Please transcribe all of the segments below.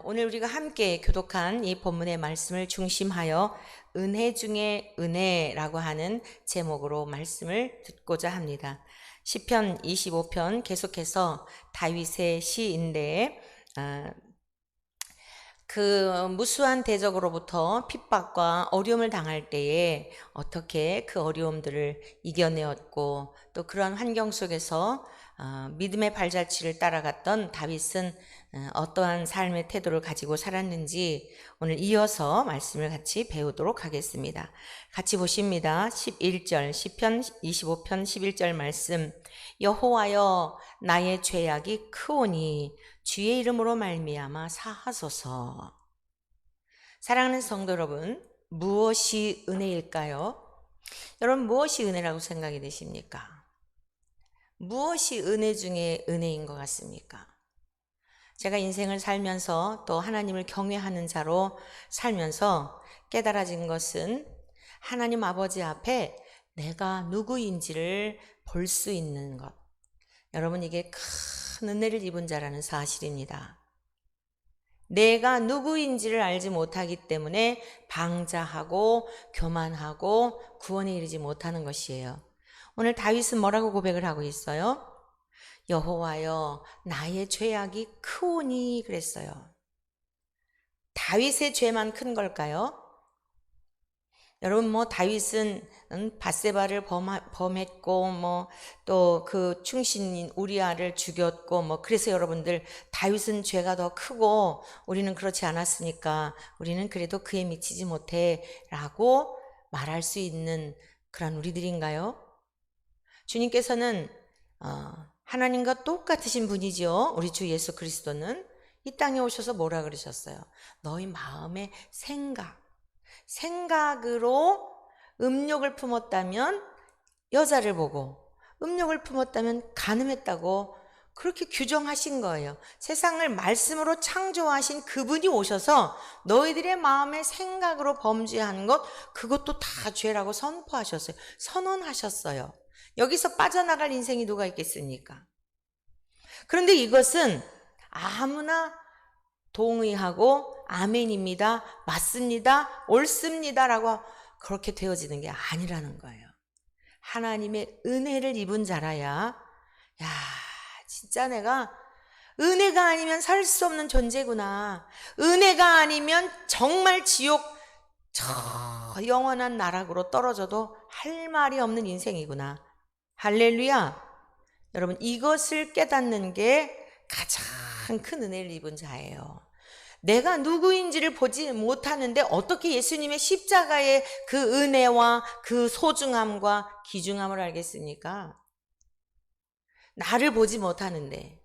오늘 우리가 함께 교독한 이 본문의 말씀을 중심하여 은혜 중에 은혜라고 하는 제목으로 말씀을 듣고자 합니다. 시편 25편 계속해서 다윗의 시인데 그 무수한 대적으로부터 핍박과 어려움을 당할 때에 어떻게 그 어려움들을 이겨내었고 또 그러한 환경 속에서 믿음의 발자취를 따라갔던 다윗은 어떠한 삶의 태도를 가지고 살았는지 오늘 이어서 말씀을 같이 배우도록 하겠습니다. 같이 보십니다. 11절 시편 25편 11절 말씀. 여호와여 나의 죄악이 크오니 주의 이름으로 말미암아 사하소서. 사랑하는 성도 여러분, 무엇이 은혜일까요? 여러분, 무엇이 은혜라고 생각이 되십니까? 무엇이 은혜 중에 은혜인 것 같습니까? 제가 인생을 살면서 또 하나님을 경외하는 자로 살면서 깨달아진 것은 하나님 아버지 앞에 내가 누구인지를 볼 수 있는 것. 여러분, 이게 큰 은혜를 입은 자라는 사실입니다. 내가 누구인지를 알지 못하기 때문에 방자하고 교만하고 구원에 이르지 못하는 것이에요. 오늘 다윗은 뭐라고 고백을 하고 있어요? 여호와여 나의 죄악이 크오니 그랬어요. 다윗의 죄만 큰 걸까요? 여러분, 다윗은 밧세바를 범했고 또 그 충신인 우리아를 죽였고 그래서 여러분들 다윗은 죄가 더 크고 우리는 그렇지 않았으니까 우리는 그래도 그에 미치지 못해라고 말할 수 있는 그런 우리들인가요? 주님께서는 하나님과 똑같으신 분이지요. 우리 주 예수 그리스도는 이 땅에 오셔서 뭐라 그러셨어요? 너희 마음의 생각으로 음욕을 품었다면 여자를 보고 음욕을 품었다면 간음했다고 그렇게 규정하신 거예요. 세상을 말씀으로 창조하신 그분이 오셔서 너희들의 마음의 생각으로 범죄하는 것 그것도 다 죄라고 선포하셨어요. 선언하셨어요. 여기서 빠져나갈 인생이 누가 있겠습니까? 그런데 이것은 아무나 동의하고 아멘입니다, 맞습니다, 옳습니다 라고 그렇게 되어지는 게 아니라는 거예요. 하나님의 은혜를 입은 자라야 진짜 내가 은혜가 아니면 살 수 없는 존재구나. 은혜가 아니면 정말 지옥 저 영원한 나락으로 떨어져도 할 말이 없는 인생이구나. 할렐루야. 여러분, 이것을 깨닫는 게 가장 큰 은혜를 입은 자예요. 내가 누구인지를 보지 못하는데 어떻게 예수님의 십자가의 그 은혜와 그 소중함과 귀중함을 알겠습니까? 나를 보지 못하는데.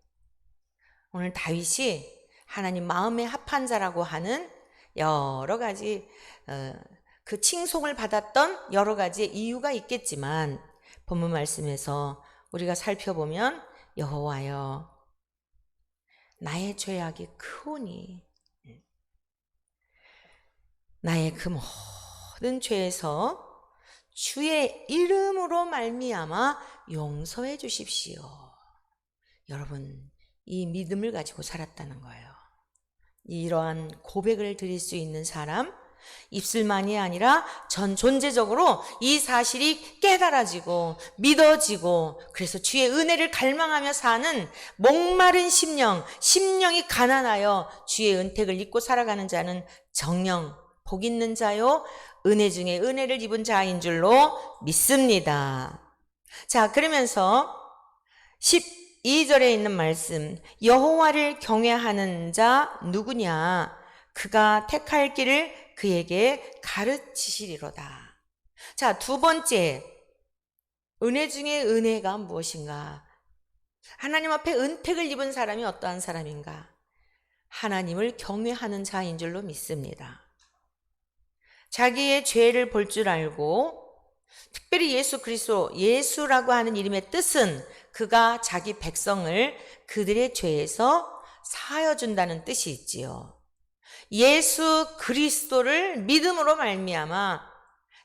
오늘 다윗이 하나님 마음에 합한 자라고 하는 여러 가지 그 칭송을 받았던 여러 가지의 이유가 있겠지만 본문 말씀에서 우리가 살펴보면 여호와여 나의 죄악이 크오니 나의 그 모든 죄에서 주의 이름으로 말미암아 용서해 주십시오. 여러분, 이 믿음을 가지고 살았다는 거예요. 이러한 고백을 드릴 수 있는 사람, 입술만이 아니라 전 존재적으로 이 사실이 깨달아지고 믿어지고 그래서 주의 은혜를 갈망하며 사는 목마른 심령이 가난하여 주의 은택을 입고 살아가는 자는 정녕 복 있는 자요 은혜 중에 은혜를 입은 자인 줄로 믿습니다. 자, 그러면서 12절에 있는 말씀, 여호와를 경외하는 자 누구냐? 그가 택할 길을 그에게 가르치시리로다. 자, 두 번째, 은혜 중에 은혜가 무엇인가? 하나님 앞에 은택을 입은 사람이 어떠한 사람인가? 하나님을 경외하는 자인 줄로 믿습니다. 자기의 죄를 볼 줄 알고 특별히 예수 그리스도, 예수라고 하는 이름의 뜻은 그가 자기 백성을 그들의 죄에서 사하여 준다는 뜻이 있지요. 예수 그리스도를 믿음으로 말미암아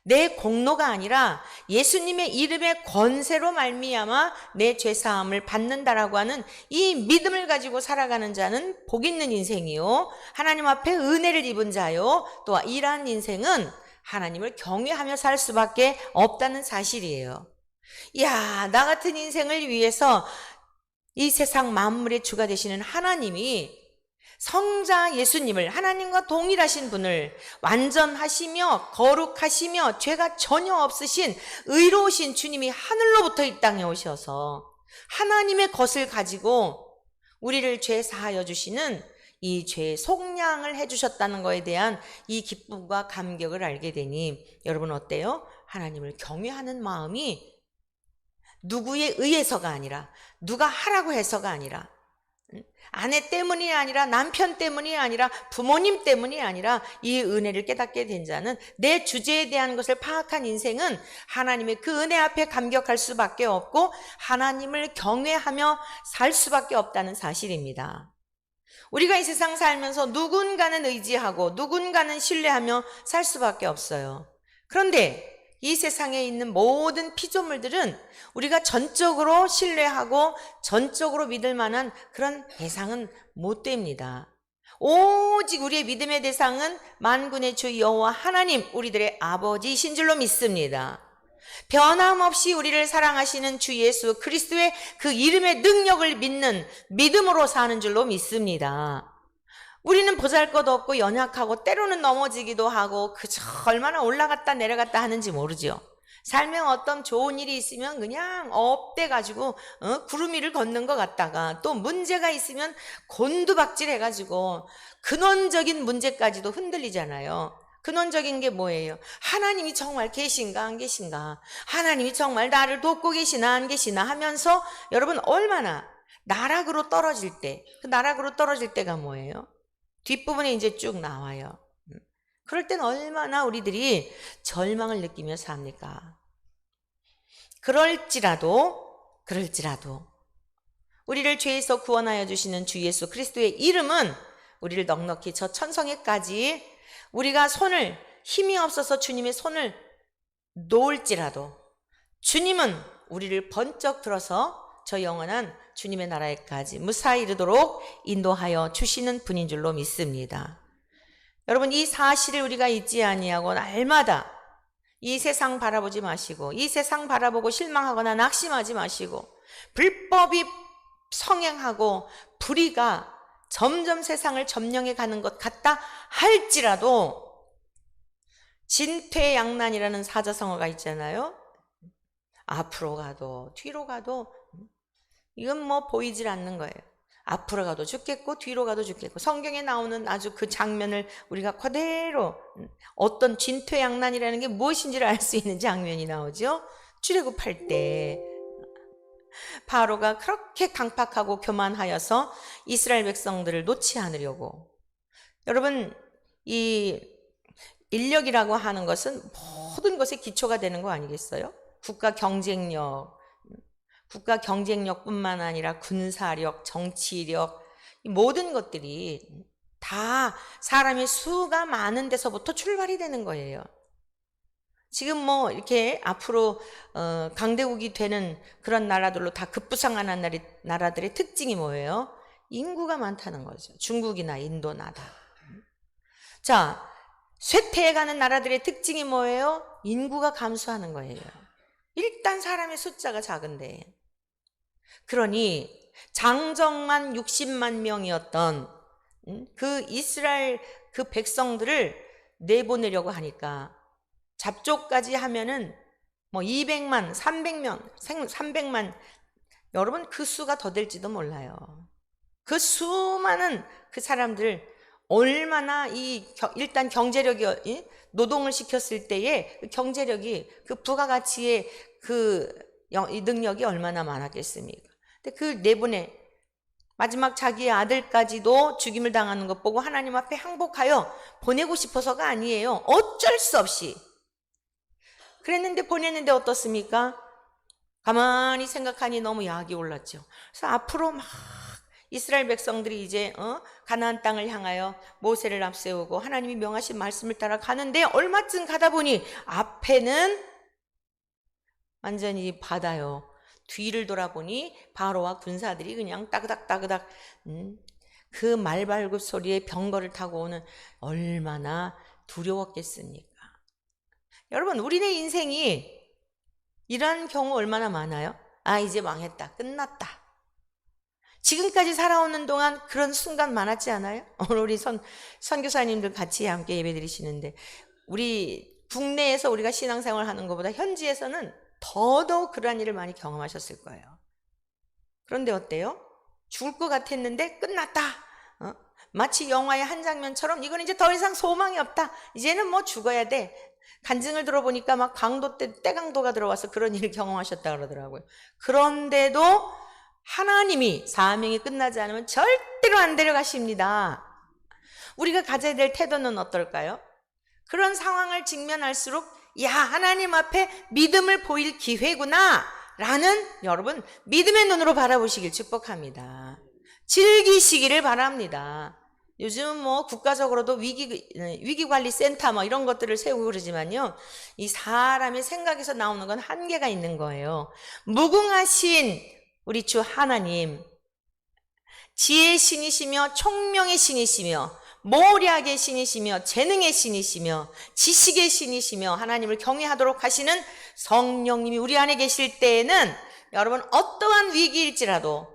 내 공로가 아니라 예수님의 이름의 권세로 말미암아 내 죄사함을 받는다라고 하는 이 믿음을 가지고 살아가는 자는 복 있는 인생이요, 하나님 앞에 은혜를 입은 자요, 또 이러한 인생은 하나님을 경외하며 살 수밖에 없다는 사실이에요. 야, 나 같은 인생을 위해서 이 세상 만물의 주가 되시는 하나님이 성자 예수님을, 하나님과 동일하신 분을, 완전하시며 거룩하시며 죄가 전혀 없으신 의로우신 주님이 하늘로부터 이 땅에 오셔서 하나님의 것을 가지고 우리를 죄 사하여 주시는 이 죄의 속량을 해주셨다는 것에 대한 이 기쁨과 감격을 알게 되니 여러분 어때요? 하나님을 경외하는 마음이 누구에 의해서가 아니라, 누가 하라고 해서가 아니라, 아내 때문이 아니라, 남편 때문이 아니라, 부모님 때문이 아니라 이 은혜를 깨닫게 된 자는, 내 주제에 대한 것을 파악한 인생은 하나님의 그 은혜 앞에 감격할 수밖에 없고 하나님을 경외하며 살 수밖에 없다는 사실입니다. 우리가 이 세상 살면서 누군가는 의지하고 누군가는 신뢰하며 살 수밖에 없어요. 그런데 이 세상에 있는 모든 피조물들은 우리가 전적으로 신뢰하고 전적으로 믿을 만한 그런 대상은 못 됩니다. 오직 우리의 믿음의 대상은 만군의 주 여호와 하나님, 우리들의 아버지이신 줄로 믿습니다. 변함없이 우리를 사랑하시는 주 예수 그리스도의 그 이름의 능력을 믿는 믿음으로 사는 줄로 믿습니다. 우리는 보잘것없고 연약하고 때로는 넘어지기도 하고 그저 얼마나 올라갔다 내려갔다 하는지 모르죠. 삶에 어떤 좋은 일이 있으면 그냥 업돼가지고 구름 위를 걷는 것 같다가, 또 문제가 있으면 곤두박질해가지고 근원적인 문제까지도 흔들리잖아요. 근원적인 게 뭐예요? 하나님이 정말 계신가 안 계신가, 하나님이 정말 나를 돕고 계시나 안 계시나 하면서 여러분 얼마나 나락으로 떨어질 때, 그 나락으로 떨어질 때가 뭐예요? 뒷부분에 이제 쭉 나와요. 그럴 땐 얼마나 우리들이 절망을 느끼며 삽니까? 그럴지라도 우리를 죄에서 구원하여 주시는 주 예수 그리스도의 이름은 우리를 넉넉히 저 천성에까지 우리가 힘이 없어서 주님의 손을 놓을지라도 주님은 우리를 번쩍 들어서 저 영원한 주님의 나라에까지 무사히 이르도록 인도하여 주시는 분인 줄로 믿습니다. 여러분, 이 사실을 우리가 잊지 아니하고 날마다 이 세상 바라보지 마시고, 이 세상 바라보고 실망하거나 낙심하지 마시고, 불법이 성행하고 불의가 점점 세상을 점령해 가는 것 같다 할지라도 진퇴양난이라는 사자성어가 있잖아요. 앞으로 가도 뒤로 가도 이건 뭐 보이질 않는 거예요. 앞으로 가도 죽겠고 뒤로 가도 죽겠고, 성경에 나오는 아주 그 장면을 우리가 그대로, 어떤 진퇴양난이라는 게 무엇인지를 알 수 있는 장면이 나오죠. 출애굽할 때 바로가 그렇게 강팍하고 교만하여서 이스라엘 백성들을 놓지 않으려고. 여러분, 이 인력이라고 하는 것은 모든 것의 기초가 되는 거 아니겠어요? 국가 경쟁력뿐만 아니라 군사력, 정치력, 이 모든 것들이 다 사람의 수가 많은 데서부터 출발이 되는 거예요. 지금 뭐 이렇게 앞으로 강대국이 되는 그런 나라들로 다 급부상하는 나라들의 특징이 뭐예요? 인구가 많다는 거죠. 중국이나 인도나 다. 자, 쇠퇴해가는 나라들의 특징이 뭐예요? 인구가 감소하는 거예요. 일단 사람의 숫자가 작은데. 그러니 장정만 60만 명이었던 그 이스라엘 그 백성들을 내보내려고 하니까 잡족까지 하면은 뭐 200만, 300만, 여러분 그 수가 더 될지도 몰라요. 그 수많은 그 사람들 얼마나 일단 경제력이, 노동을 시켰을 때에 그 경제력이, 그 부가가치의 이 능력이 얼마나 많았겠습니까? 근데 그 마지막 자기의 아들까지도 죽임을 당하는 것 보고 하나님 앞에 항복하여 보내고 싶어서가 아니에요. 어쩔 수 없이 그랬는데 보냈는데 어떻습니까? 가만히 생각하니 너무 약이 올랐죠. 그래서 앞으로 막 이스라엘 백성들이 이제 가나안 땅을 향하여 모세를 앞세우고 하나님이 명하신 말씀을 따라 가는데 얼마쯤 가다 보니 앞에는 완전히 바다요. 뒤를 돌아보니 바로와 군사들이 그냥 따그닥따그닥 그 말발굽 소리에 병거를 타고 오는, 얼마나 두려웠겠습니까? 여러분, 우리네 인생이 이런 경우 얼마나 많아요? 아, 이제 망했다, 끝났다. 지금까지 살아오는 동안 그런 순간 많았지 않아요? 오늘 우리 선교사님들 같이 함께 예배 드리시는데, 우리 국내에서 우리가 신앙생활 하는 것보다 현지에서는 더더욱 그러한 일을 많이 경험하셨을 거예요. 그런데 어때요? 죽을 것 같았는데 끝났다. 마치 영화의 한 장면처럼 이건 이제 더 이상 소망이 없다. 이제는 뭐 죽어야 돼. 간증을 들어보니까 막 때강도가 들어와서 그런 일을 경험하셨다 그러더라고요. 그런데도 하나님이 사명이 끝나지 않으면 절대로 안 데려가십니다. 우리가 가져야 될 태도는 어떨까요? 그런 상황을 직면할수록 야, 하나님 앞에 믿음을 보일 기회구나 라는, 여러분, 믿음의 눈으로 바라보시길 축복합니다. 즐기시기를 바랍니다. 요즘은 뭐 국가적으로도 위기관리센터 뭐 이런 것들을 세우고 그러지만요, 이 사람의 생각에서 나오는 건 한계가 있는 거예요. 무궁하신 우리 주 하나님, 지혜의 신이시며 총명의 신이시며 모략의 신이시며 재능의 신이시며 지식의 신이시며 하나님을 경외하도록 하시는 성령님이 우리 안에 계실 때에는 여러분, 어떠한 위기일지라도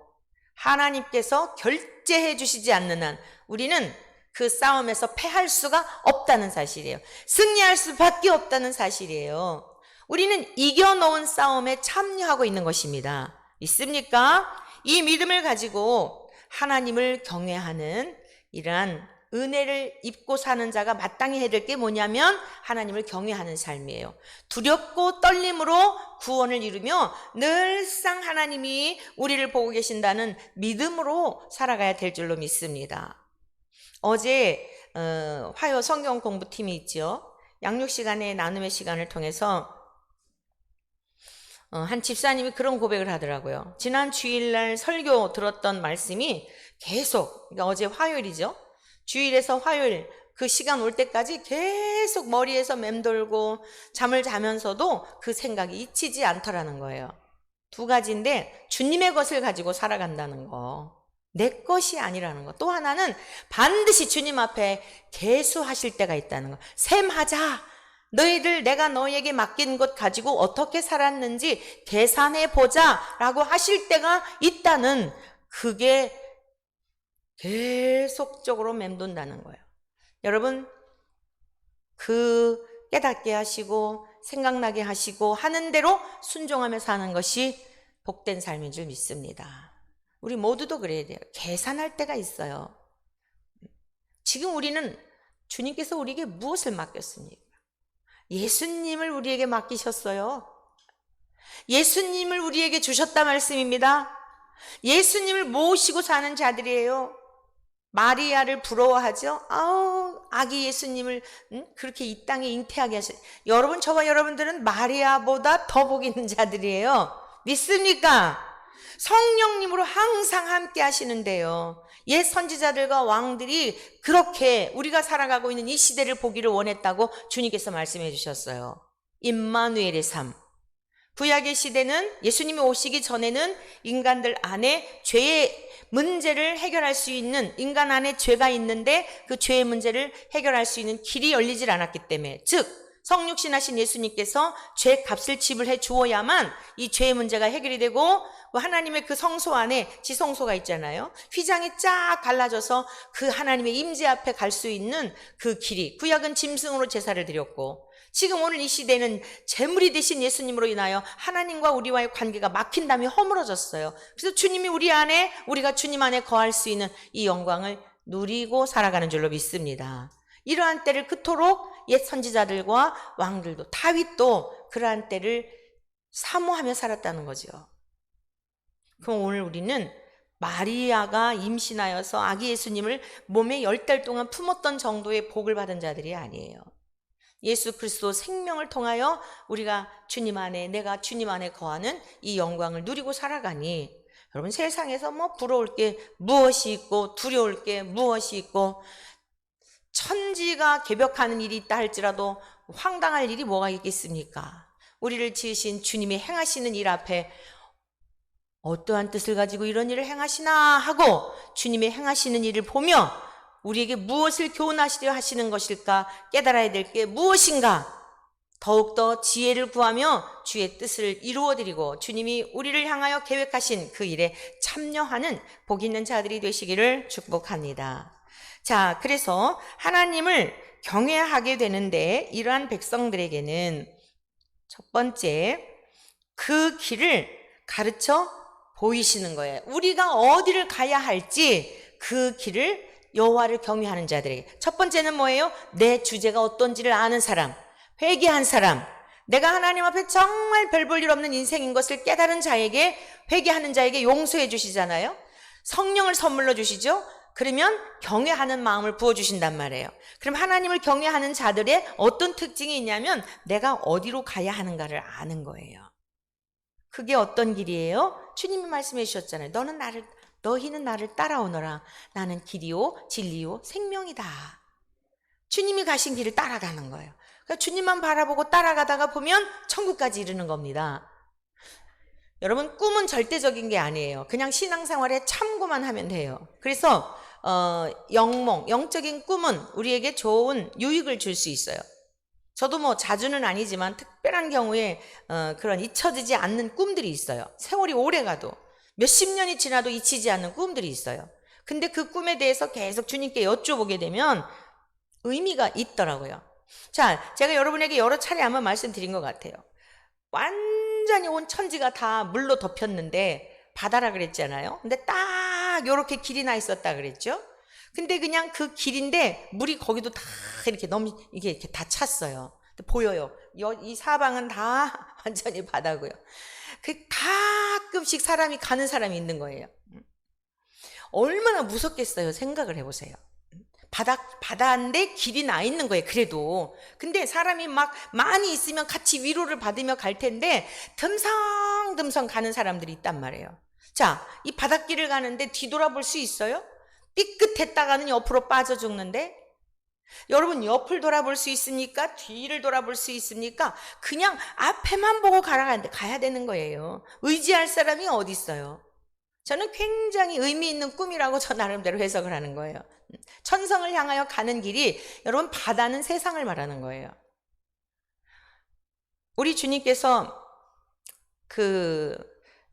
하나님께서 결제해 주시지 않는 한 우리는 그 싸움에서 패할 수가 없다는 사실이에요. 승리할 수밖에 없다는 사실이에요. 우리는 이겨놓은 싸움에 참여하고 있는 것입니다. 믿습니까? 이 믿음을 가지고 하나님을 경외하는 이러한 은혜를 입고 사는 자가 마땅히 해야 될 게 뭐냐면 하나님을 경외하는 삶이에요. 두렵고 떨림으로 구원을 이루며 늘상 하나님이 우리를 보고 계신다는 믿음으로 살아가야 될 줄로 믿습니다. 어제 화요 성경 공부팀이 있죠. 양육 시간에 나눔의 시간을 통해서 한 집사님이 그런 고백을 하더라고요. 지난 주일날 설교 들었던 말씀이 계속, 그러니까 어제 화요일이죠. 주일에서 화요일 그 시간 올 때까지 계속 머리에서 맴돌고 잠을 자면서도 그 생각이 잊히지 않더라는 거예요. 두 가지인데, 주님의 것을 가지고 살아간다는 거, 내 것이 아니라는 거. 또 하나는 반드시 주님 앞에 계수하실 때가 있다는 거. 셈하자. 너희들 내가 너희에게 맡긴 것 가지고 어떻게 살았는지 계산해보자 라고 하실 때가 있다는, 그게 계속적으로 맴돈다는 거예요. 여러분, 그 깨닫게 하시고 생각나게 하시고 하는 대로 순종하며 사는 것이 복된 삶인 줄 믿습니다. 우리 모두도 그래야 돼요. 계산할 때가 있어요. 지금 우리는 주님께서 우리에게 무엇을 맡겼습니까? 예수님을 우리에게 맡기셨어요. 예수님을 우리에게 주셨다 말씀입니다. 예수님을 모시고 사는 자들이에요. 마리아를 부러워하죠. 아기 예수님을 그렇게 이 땅에 잉태하게 하셨어요. 여러분, 저와 여러분들은 마리아보다 더 복 있는 자들이에요. 믿습니까? 성령님으로 항상 함께 하시는데요, 옛 선지자들과 왕들이 그렇게 우리가 살아가고 있는 이 시대를 보기를 원했다고 주님께서 말씀해 주셨어요. 임마누엘의 삶. 구약의 시대는 예수님이 오시기 전에는 인간들 안에 죄의 문제를 해결할 수 있는, 인간 안에 죄가 있는데 그 죄의 문제를 해결할 수 있는 길이 열리질 않았기 때문에, 즉 성육신하신 예수님께서 죄 값을 지불해 주어야만 이 죄의 문제가 해결이 되고, 하나님의 그 성소 안에 지성소가 있잖아요. 휘장이 쫙 갈라져서 그 하나님의 임재 앞에 갈 수 있는 그 길이, 구약은 짐승으로 제사를 드렸고, 지금 오늘 이 시대는 제물이 되신 예수님으로 인하여 하나님과 우리와의 관계가 막힌 다음에 허물어졌어요. 그래서 주님이 우리 안에, 우리가 주님 안에 거할 수 있는 이 영광을 누리고 살아가는 줄로 믿습니다. 이러한 때를 그토록 옛 선지자들과 왕들도, 다윗도 그러한 때를 사모하며 살았다는 거죠. 그럼 오늘 우리는 마리아가 임신하여서 아기 예수님을 몸에 10달 동안 품었던 정도의 복을 받은 자들이 아니에요. 예수 그리스도 생명을 통하여 우리가 주님 안에, 내가 주님 안에 거하는 이 영광을 누리고 살아가니, 여러분 세상에서 뭐 부러울 게 무엇이 있고 두려울 게 무엇이 있고 천지가 개벽하는 일이 있다 할지라도 황당할 일이 뭐가 있겠습니까? 우리를 지으신 주님이 행하시는 일 앞에 어떠한 뜻을 가지고 이런 일을 행하시나 하고 주님이 행하시는 일을 보며 우리에게 무엇을 교훈하시려 하시는 것일까 깨달아야 될 게 무엇인가 더욱더 지혜를 구하며 주의 뜻을 이루어드리고 주님이 우리를 향하여 계획하신 그 일에 참여하는 복 있는 자들이 되시기를 축복합니다. 자, 그래서 하나님을 경외하게 되는데 이러한 백성들에게는 첫 번째 그 길을 가르쳐 보이시는 거예요. 우리가 어디를 가야 할지 그 길을 여호와를 경외하는 자들에게. 첫 번째는 뭐예요? 내 주제가 어떤지를 아는 사람, 회개한 사람, 내가 하나님 앞에 정말 별 볼 일 없는 인생인 것을 깨달은 자에게, 회개하는 자에게 용서해 주시잖아요. 성령을 선물로 주시죠. 그러면 경외하는 마음을 부어주신단 말이에요. 그럼 하나님을 경외하는 자들의 어떤 특징이 있냐면 내가 어디로 가야 하는가를 아는 거예요. 그게 어떤 길이에요? 주님이 말씀해 주셨잖아요. 너희는 나를 따라오너라. 나는 길이요 진리요 생명이다. 주님이 가신 길을 따라가는 거예요. 그러니까 주님만 바라보고 따라가다가 보면 천국까지 이르는 겁니다. 여러분 꿈은 절대적인 게 아니에요. 그냥 신앙생활에 참고만 하면 돼요. 그래서 영적인 꿈은 우리에게 좋은 유익을 줄 수 있어요. 저도 뭐 자주는 아니지만 특별한 경우에 그런 잊혀지지 않는 꿈들이 있어요. 세월이 오래 가도 몇십 년이 지나도 잊히지 않는 꿈들이 있어요. 근데 그 꿈에 대해서 계속 주님께 여쭤보게 되면 의미가 있더라고요. 자, 제가 여러분에게 여러 차례 한번 말씀드린 것 같아요. 완전히 온 천지가 다 물로 덮였는데 바다라 그랬잖아요. 근데 딱 요렇게 길이 나 있었다 그랬죠. 근데 그냥 그 길인데 물이 거기도 다 이렇게 이게 다 찼어요. 보여요. 이 사방은 다 완전히 바다고요. 가끔씩 사람이 가는 사람이 있는 거예요. 얼마나 무섭겠어요. 생각을 해보세요. 바다인데 길이 나 있는 거예요. 그래도. 근데 사람이 막 많이 있으면 같이 위로를 받으며 갈 텐데 듬성듬성 가는 사람들이 있단 말이에요. 자, 이 바닷길을 가는데 뒤돌아볼 수 있어요? 삐끗했다가는 옆으로 빠져 죽는데 여러분 옆을 돌아볼 수 있습니까? 뒤를 돌아볼 수 있습니까? 그냥 앞에만 보고 가야 되는 거예요. 의지할 사람이 어디 있어요? 저는 굉장히 의미 있는 꿈이라고 저 나름대로 해석을 하는 거예요. 천성을 향하여 가는 길이 여러분 바다는 세상을 말하는 거예요. 우리 주님께서 그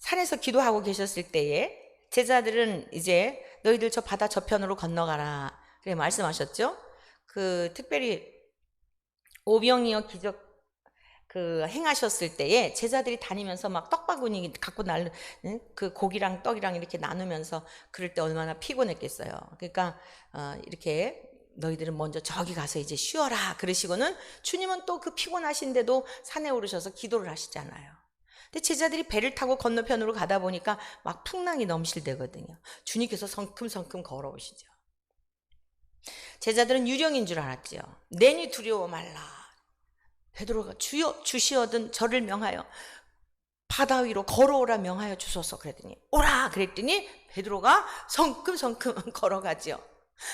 산에서 기도하고 계셨을 때에 제자들은 이제 너희들 저 바다 저편으로 건너가라 그래 말씀하셨죠. 특별히 오병이어 기적 행하셨을 때에 제자들이 다니면서 막 떡바구니 갖고 그 고기랑 떡이랑 이렇게 나누면서 그럴 때 얼마나 피곤했겠어요. 그러니까 이렇게 너희들은 먼저 저기 가서 이제 쉬어라 그러시고는 주님은 또 그 피곤하신데도 산에 오르셔서 기도를 하시잖아요. 근데 제자들이 배를 타고 건너편으로 가다 보니까 막 풍랑이 넘실대거든요. 주님께서 성큼성큼 걸어오시죠. 제자들은 유령인 줄 알았죠. 내니 두려워 말라. 베드로가 주여 주시어든 저를 명하여 바다 위로 걸어오라 명하여 주소서 그랬더니 오라 그랬더니 베드로가 성큼성큼 걸어가죠.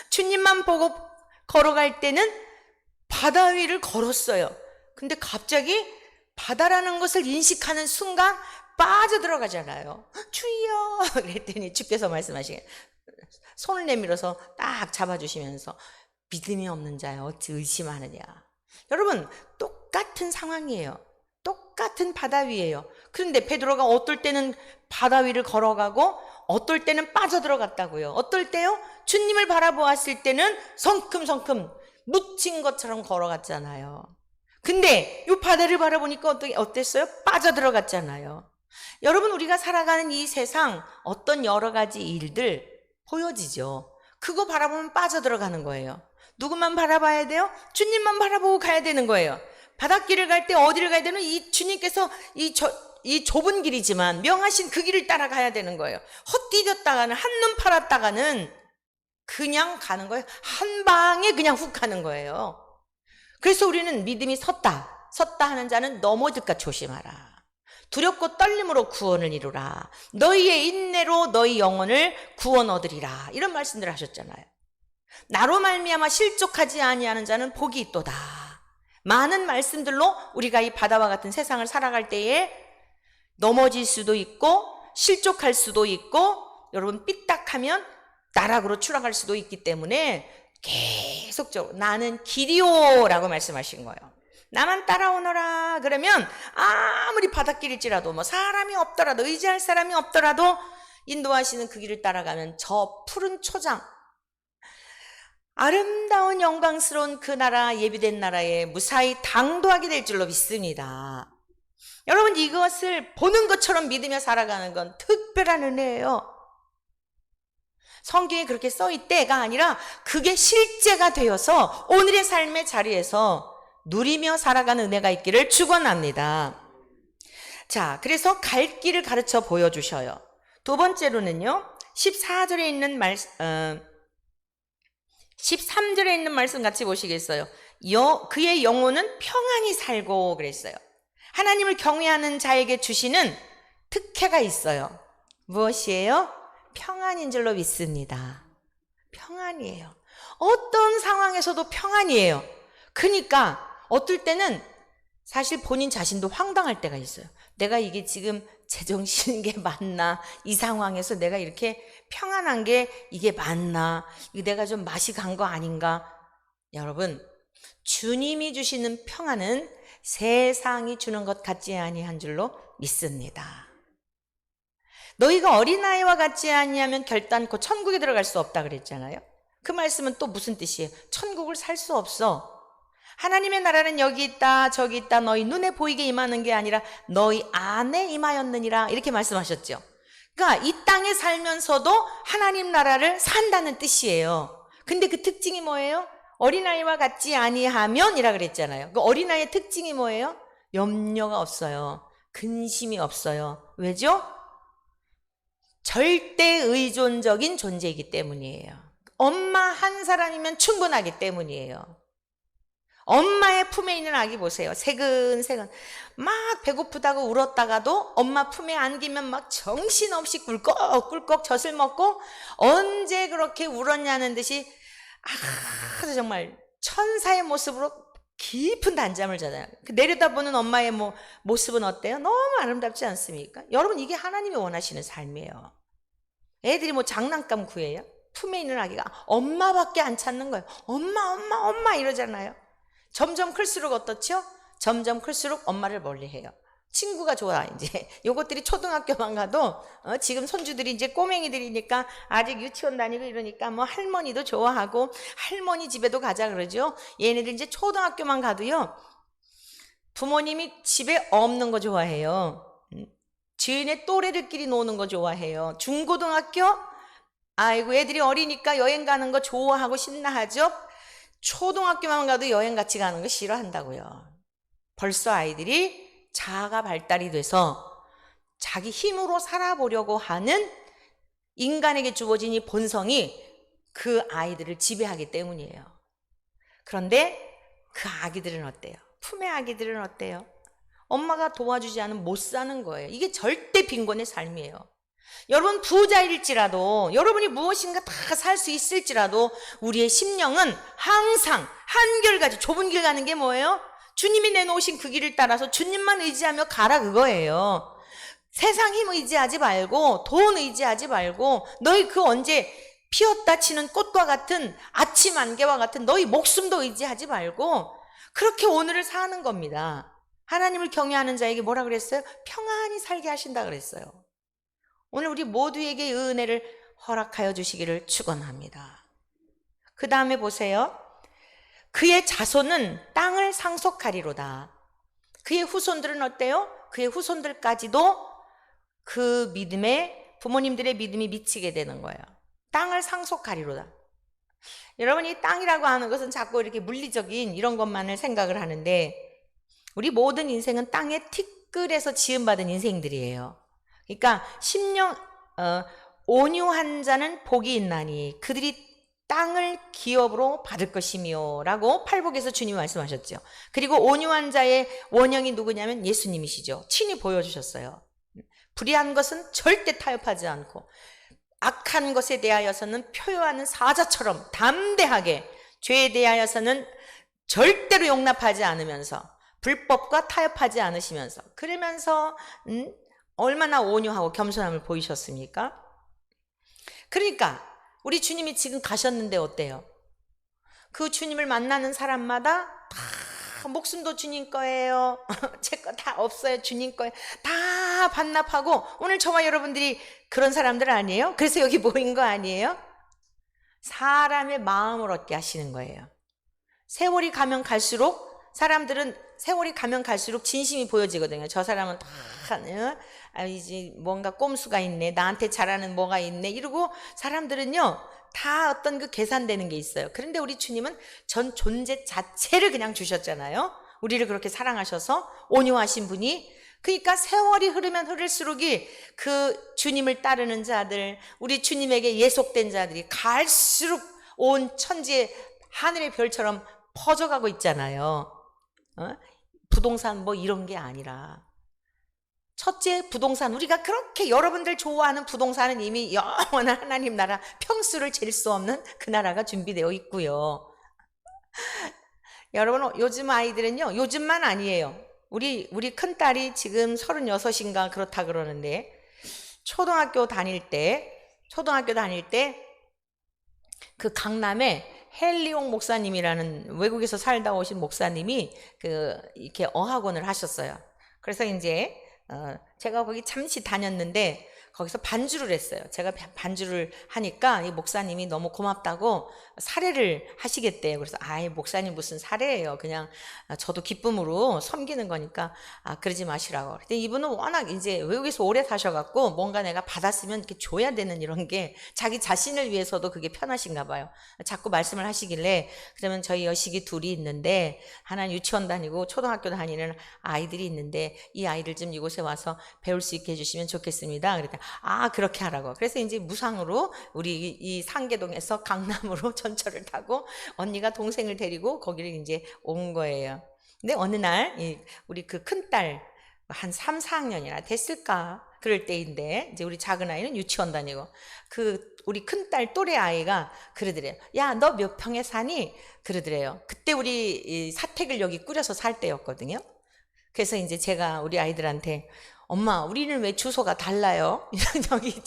주님만 보고 걸어갈 때는 바다 위를 걸었어요. 근데 갑자기 바다라는 것을 인식하는 순간 빠져들어가잖아요. 주여 그랬더니 주께서 말씀하시게 손을 내밀어서 딱 잡아주시면서 믿음이 없는 자여 어찌 의심하느냐. 여러분 똑같은 상황이에요. 똑같은 바다 위예요. 그런데 베드로가 어떨 때는 바다 위를 걸어가고 어떨 때는 빠져들어갔다고요. 어떨 때요? 주님을 바라보았을 때는 성큼성큼 묻힌 것처럼 걸어갔잖아요. 근데 이 바다를 바라보니까 어땠어요? 빠져들어갔잖아요. 여러분 우리가 살아가는 이 세상 어떤 여러 가지 일들 보여지죠. 그거 바라보면 빠져들어가는 거예요. 누구만 바라봐야 돼요? 주님만 바라보고 가야 되는 거예요. 바닷길을 갈 때 어디를 가야 되는 이 주님께서 이 좁은 길이지만 명하신 그 길을 따라가야 되는 거예요. 헛디뎠다가는 한눈 팔았다가는 그냥 가는 거예요. 한 방에 그냥 훅 가는 거예요. 그래서 우리는 믿음이 섰다 하는 자는 넘어질까 조심하라. 두렵고 떨림으로 구원을 이루라. 너희의 인내로 너희 영혼을 구원 얻으리라. 이런 말씀들을 하셨잖아요. 나로 말미암아 실족하지 아니하는 자는 복이 있도다. 많은 말씀들로 우리가 이 바다와 같은 세상을 살아갈 때에 넘어질 수도 있고 실족할 수도 있고 여러분 삐딱하면 나락으로 추락할 수도 있기 때문에 계속적으로 나는 길이오라고 말씀하신 거예요. 나만 따라오너라 그러면 아무리 바닷길일지라도 뭐 사람이 없더라도 의지할 사람이 없더라도 인도하시는 그 길을 따라가면 저 푸른 초장 아름다운 영광스러운 그 나라 예비된 나라에 무사히 당도하게 될 줄로 믿습니다. 여러분 이것을 보는 것처럼 믿으며 살아가는 건 특별한 은혜예요. 성경에 그렇게 써있대가 아니라 그게 실제가 되어서 오늘의 삶의 자리에서 누리며 살아가는 은혜가 있기를 축원합니다. 자, 그래서 갈 길을 가르쳐 보여주셔요. 두 번째로는요, 14절에 있는 13절에 있는 말씀 같이 보시겠어요? 그의 영혼은 평안히 살고 그랬어요. 하나님을 경외하는 자에게 주시는 특혜가 있어요. 무엇이에요? 평안인 줄로 믿습니다. 평안이에요. 어떤 상황에서도 평안이에요. 그러니까 어떨 때는 사실 본인 자신도 황당할 때가 있어요. 내가 이게 지금 제정신인 게 맞나? 이 상황에서 내가 이렇게 평안한 게 이게 맞나? 이거 내가 좀 맛이 간 거 아닌가? 여러분, 주님이 주시는 평안은 세상이 주는 것 같지 아니한 줄로 믿습니다. 너희가 어린아이와 같지 아니하면 결단코 천국에 들어갈 수 없다 그랬잖아요. 그 말씀은 또 무슨 뜻이에요? 천국을 살 수 없어. 하나님의 나라는 여기 있다 저기 있다 너희 눈에 보이게 임하는 게 아니라 너희 안에 임하였느니라 이렇게 말씀하셨죠. 그러니까 이 땅에 살면서도 하나님 나라를 산다는 뜻이에요. 근데 그 특징이 뭐예요? 어린아이와 같지 아니하면 이라 그랬잖아요. 그 어린아이의 특징이 뭐예요? 염려가 없어요. 근심이 없어요. 왜죠? 절대 의존적인 존재이기 때문이에요. 엄마 한 사람이면 충분하기 때문이에요. 엄마의 품에 있는 아기 보세요. 새근새근 막 배고프다고 울었다가도 엄마 품에 안기면 막 정신없이 꿀꺽꿀꺽 젖을 먹고 언제 그렇게 울었냐는 듯이 아주 정말 천사의 모습으로 깊은 단잠을 자요. 내려다보는 엄마의 모습은 어때요? 너무 아름답지 않습니까? 여러분 이게 하나님이 원하시는 삶이에요. 애들이 장난감 구해요? 품에 있는 아기가 엄마밖에 안 찾는 거예요. 엄마 이러잖아요. 점점 클수록 어떻죠? 점점 클수록 엄마를 멀리해요. 친구가 좋아. 이제 요것들이 초등학교만 가도 지금 손주들이 이제 꼬맹이들이니까 아직 유치원 다니고 이러니까 할머니도 좋아하고 할머니 집에도 가자 그러죠. 얘네들 이제 초등학교만 가도요 부모님이 집에 없는 거 좋아해요. 주인의 또래들끼리 노는 거 좋아해요. 중고등학교 아이고 애들이 어리니까 여행 가는 거 좋아하고 신나하죠. 초등학교만 가도 여행 같이 가는 거 싫어한다고요. 벌써 아이들이 자아가 발달이 돼서 자기 힘으로 살아보려고 하는 인간에게 주어진 이 본성이 그 아이들을 지배하기 때문이에요. 그런데 그 아기들은 어때요? 품의 아기들은 어때요? 엄마가 도와주지 않으면 못 사는 거예요. 이게 절대 빈곤의 삶이에요. 여러분 부자일지라도 여러분이 무엇인가 다 살 수 있을지라도 우리의 심령은 항상 한결같이 좁은 길 가는 게 뭐예요? 주님이 내놓으신 그 길을 따라서 주님만 의지하며 가라 그거예요. 세상 힘 의지하지 말고 돈 의지하지 말고 너희 그 언제 피었다 치는 꽃과 같은 아침 안개와 같은 너희 목숨도 의지하지 말고 그렇게 오늘을 사는 겁니다. 하나님을 경외하는 자에게 뭐라 그랬어요? 평안히 살게 하신다 그랬어요. 오늘 우리 모두에게 은혜를 허락하여 주시기를 축원합니다. 그 다음에 보세요. 그의 자손은 땅을 상속하리로다. 그의 후손들은 어때요? 그의 후손들까지도 그 믿음에 부모님들의 믿음이 미치게 되는 거예요. 땅을 상속하리로다. 여러분 이 땅이라고 하는 것은 자꾸 이렇게 물리적인 이런 것만을 생각을 하는데 우리 모든 인생은 땅의 티끌에서 지음받은 인생들이에요. 그러니까 온유한 자는 복이 있나니 그들이 땅을 기업으로 받을 것이며 라고 팔복에서 주님이 말씀하셨죠. 그리고 온유한 자의 원형이 누구냐면 예수님이시죠. 친히 보여주셨어요. 불의한 것은 절대 타협하지 않고 악한 것에 대하여서는 표효하는 사자처럼 담대하게, 죄에 대하여서는 절대로 용납하지 않으면서 불법과 타협하지 않으시면서, 그러면서 얼마나 온유하고 겸손함을 보이셨습니까? 그러니까 우리 주님이 지금 가셨는데 어때요? 그 주님을 만나는 사람마다 다 목숨도 주님 거예요. 제 거 다 없어요. 주님 거예요. 다 반납하고, 오늘 저와 여러분들이 그런 사람들 아니에요? 그래서 여기 모인 거 아니에요? 사람의 마음을 얻게 하시는 거예요. 세월이 가면 갈수록 사람들은 세월이 가면 갈수록 진심이 보여지거든요. 저 사람은 다 이제 뭔가 꼼수가 있네, 나한테 잘하는 뭐가 있네 이러고 사람들은요 다 어떤 그 계산되는 게 있어요. 그런데 우리 주님은 전 존재 자체를 그냥 주셨잖아요. 우리를 그렇게 사랑하셔서 온유하신 분이. 그러니까 세월이 흐르면 흐를수록이 그 주님을 따르는 자들, 우리 주님에게 예속된 자들이 갈수록 온 천지의 하늘의 별처럼 퍼져가고 있잖아요. 부동산 뭐 이런 게 아니라, 첫째 부동산, 우리가 그렇게 여러분들 좋아하는 부동산은 이미 영원한 하나님 나라, 평수를 잴 수 없는 그 나라가 준비되어 있고요. 여러분, 요즘 아이들은요, 요즘만 아니에요. 우리 큰딸이 지금 36인가 그렇다 그러는데, 초등학교 다닐 때 그 강남에 헨리옹 목사님이라는 외국에서 살다 오신 목사님이 이렇게 어학원을 하셨어요. 그래서 이제 제가 거기 잠시 다녔는데 거기서 반주를 했어요. 제가 반주를 하니까 이 목사님이 너무 고맙다고 사례를 하시겠대요. 그래서 목사님 무슨 사례예요. 그냥 저도 기쁨으로 섬기는 거니까 그러지 마시라고. 근데 이분은 워낙 이제 외국에서 오래 사셔갖고 뭔가 내가 받았으면 이렇게 줘야 되는 이런 게 자기 자신을 위해서도 그게 편하신가 봐요. 자꾸 말씀을 하시길래, 그러면 저희 여식이 둘이 있는데 하나는 유치원 다니고 초등학교 다니는 아이들이 있는데 이 아이들 좀 이곳에 와서 배울 수 있게 해주시면 좋겠습니다. 그랬더니 그렇게 하라고. 그래서 이제 무상으로 우리 이 상계동에서 강남으로 전철을 타고 언니가 동생을 데리고 거기를 이제 온 거예요. 근데 어느 날 우리 그 큰딸 한 3, 4학년이나 됐을까 그럴 때인데, 이제 우리 작은 아이는 유치원 다니고 우리 큰딸 또래 아이가 그러더래요. 야, 너 몇 평에 사니? 그러더래요. 그때 우리 사택을 여기 꾸려서 살 때였거든요. 그래서 이제 제가 우리 아이들한테, 엄마, 우리는 왜 주소가 달라요? 여기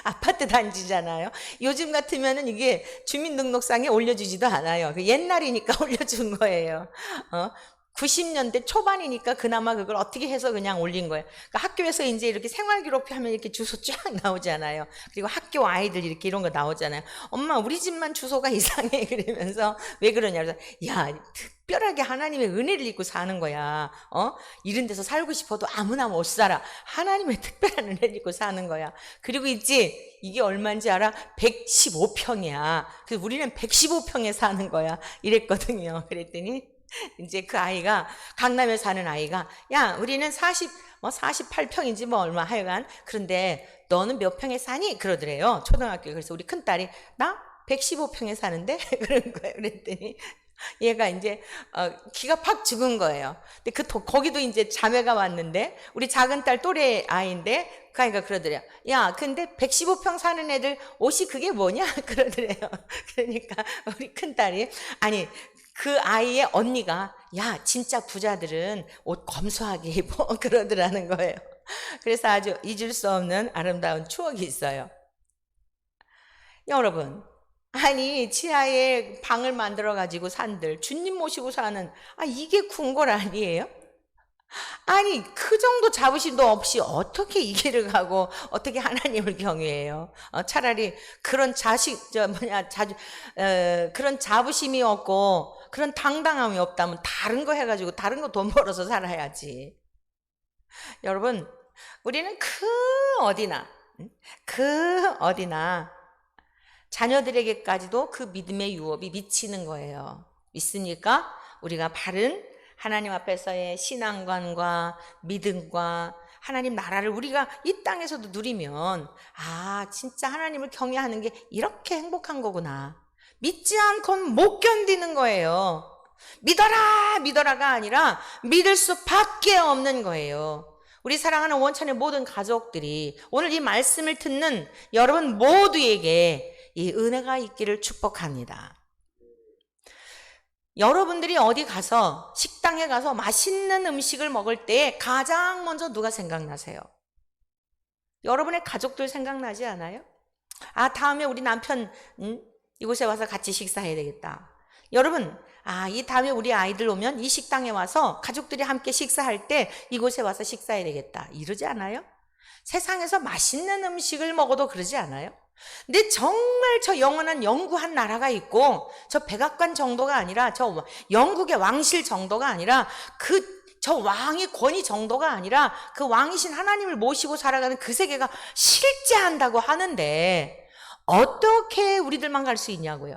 아파트 단지잖아요. 요즘 같으면은 이게 주민등록상에 올려주지도 않아요. 옛날이니까 올려준 거예요. 90년대 초반이니까 그나마 그걸 어떻게 해서 그냥 올린 거예요. 그러니까 학교에서 이제 이렇게 생활기록표 하면 이렇게 주소 쫙 나오잖아요. 그리고 학교 아이들 이렇게 이런 거 나오잖아요. 엄마, 우리 집만 주소가 이상해. 그러면서 왜 그러냐. 그래서 야, 특별하게 하나님의 은혜를 입고 사는 거야. 이런 데서 살고 싶어도 아무나 못 살아. 하나님의 특별한 은혜를 입고 사는 거야. 그리고 있지, 이게 얼마인지 알아? 115평이야. 그래서 우리는 115평에 사는 거야. 이랬거든요. 그랬더니 이제 그 아이가, 강남에 사는 아이가, 야, 우리는 48평인지 뭐 얼마 하여간, 그런데 너는 몇 평에 사니? 그러더래요. 초등학교. 그래서 우리 큰딸이, 나 115평에 사는데? 그런 거예요. 그랬더니 얘가 이제 기가 팍 죽은 거예요. 근데 거기도 이제 자매가 왔는데, 우리 작은 딸 또래 아이인데 그 아이가 그러더래요. 야, 근데 115평 사는 애들 옷이 그게 뭐냐? 그러더래요. 그러니까 우리 큰딸이, 아니, 그 아이의 언니가, 야, 진짜 부자들은 옷 검소하게 입어. 그러더라는 거예요. 그래서 아주 잊을 수 없는 아름다운 추억이 있어요. 여러분, 아니, 지하에 방을 만들어 가지고 산들, 주님 모시고 사는, 이게 궁궐 아니에요? 아니, 그 정도 자부심도 없이 어떻게 이 길을 가고 어떻게 하나님을 경외해요? 차라리 그런 그런 자부심이 없고 그런 당당함이 없다면 다른 거 해가지고 다른 거 돈 벌어서 살아야지. 여러분, 우리는 그 어디나 자녀들에게까지도 그 믿음의 유업이 미치는 거예요. 믿습니까? 우리가 바른 하나님 앞에서의 신앙관과 믿음과 하나님 나라를 우리가 이 땅에서도 누리면, 진짜 하나님을 경외하는 게 이렇게 행복한 거구나. 믿지 않고는 못 견디는 거예요. 믿어라, 믿어라가 아니라 믿을 수밖에 없는 거예요. 우리 사랑하는 원천의 모든 가족들이 오늘 이 말씀을 듣는 여러분 모두에게 이 은혜가 있기를 축복합니다. 여러분들이 어디 가서 식당에 가서 맛있는 음식을 먹을 때 가장 먼저 누가 생각나세요? 여러분의 가족들 생각나지 않아요? 아, 다음에 우리 남편 이곳에 와서 같이 식사해야 되겠다. 여러분, 이 다음에 우리 아이들 오면 이 식당에 와서 가족들이 함께 식사할 때 이곳에 와서 식사해야 되겠다. 이러지 않아요? 세상에서 맛있는 음식을 먹어도 그러지 않아요? 근데 정말 저 영원한 영구한 나라가 있고 저 백악관 정도가 아니라 저 영국의 왕실 정도가 아니라 저 왕의 권위 정도가 아니라 그 왕이신 하나님을 모시고 살아가는 그 세계가 실제한다고 하는데 어떻게 우리들만 갈 수 있냐고요?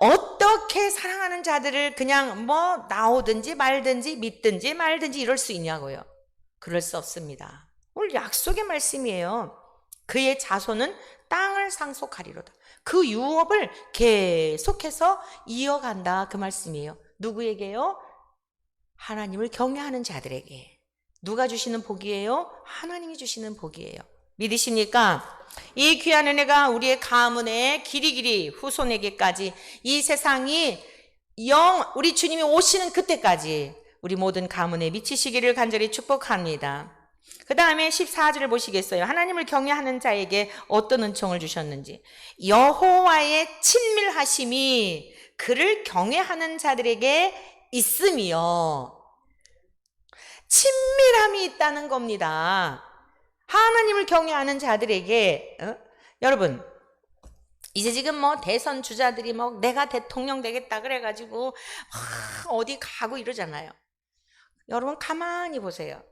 어떻게 사랑하는 자들을 그냥 뭐 나오든지 말든지 믿든지 말든지 이럴 수 있냐고요? 그럴 수 없습니다. 오늘 약속의 말씀이에요. 그의 자손은 땅을 상속하리로다. 그 유업을 계속해서 이어간다, 그 말씀이에요. 누구에게요? 하나님을 경외하는 자들에게. 누가 주시는 복이에요? 하나님이 주시는 복이에요. 믿으십니까? 이 귀한 은혜가 우리의 가문의 길이길이 후손에게까지 이 세상이 우리 주님이 오시는 그때까지 우리 모든 가문에 미치시기를 간절히 축복합니다. 그 다음에 14절을 보시겠어요? 하나님을 경외하는 자에게 어떤 은총을 주셨는지. 여호와의 친밀하심이 그를 경외하는 자들에게 있으며, 친밀함이 있다는 겁니다. 하나님을 경외하는 자들에게. 여러분, 이제 지금 뭐 대선 주자들이 뭐 내가 대통령 되겠다 그래가지고 어디 가고 이러잖아요. 여러분 가만히 보세요.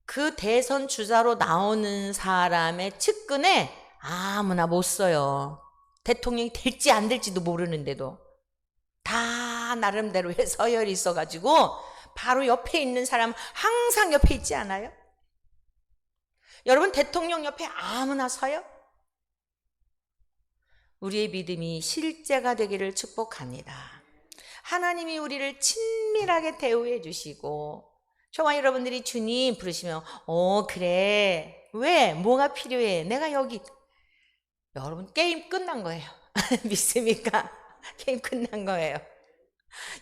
그 대선 주자로 나오는 사람의 측근에 아무나 못 써요. 대통령이 될지 안 될지도 모르는데도 다 나름대로의 서열이 있어가지고 바로 옆에 있는 사람 항상 옆에 있지 않아요? 여러분 대통령 옆에 아무나 서요? 우리의 믿음이 실제가 되기를 축복합니다. 하나님이 우리를 친밀하게 대우해 주시고, 저와 여러분들이 주님 부르시면 그래, 왜? 뭐가 필요해? 내가 여기. 여러분 게임 끝난 거예요. 믿습니까? 게임 끝난 거예요.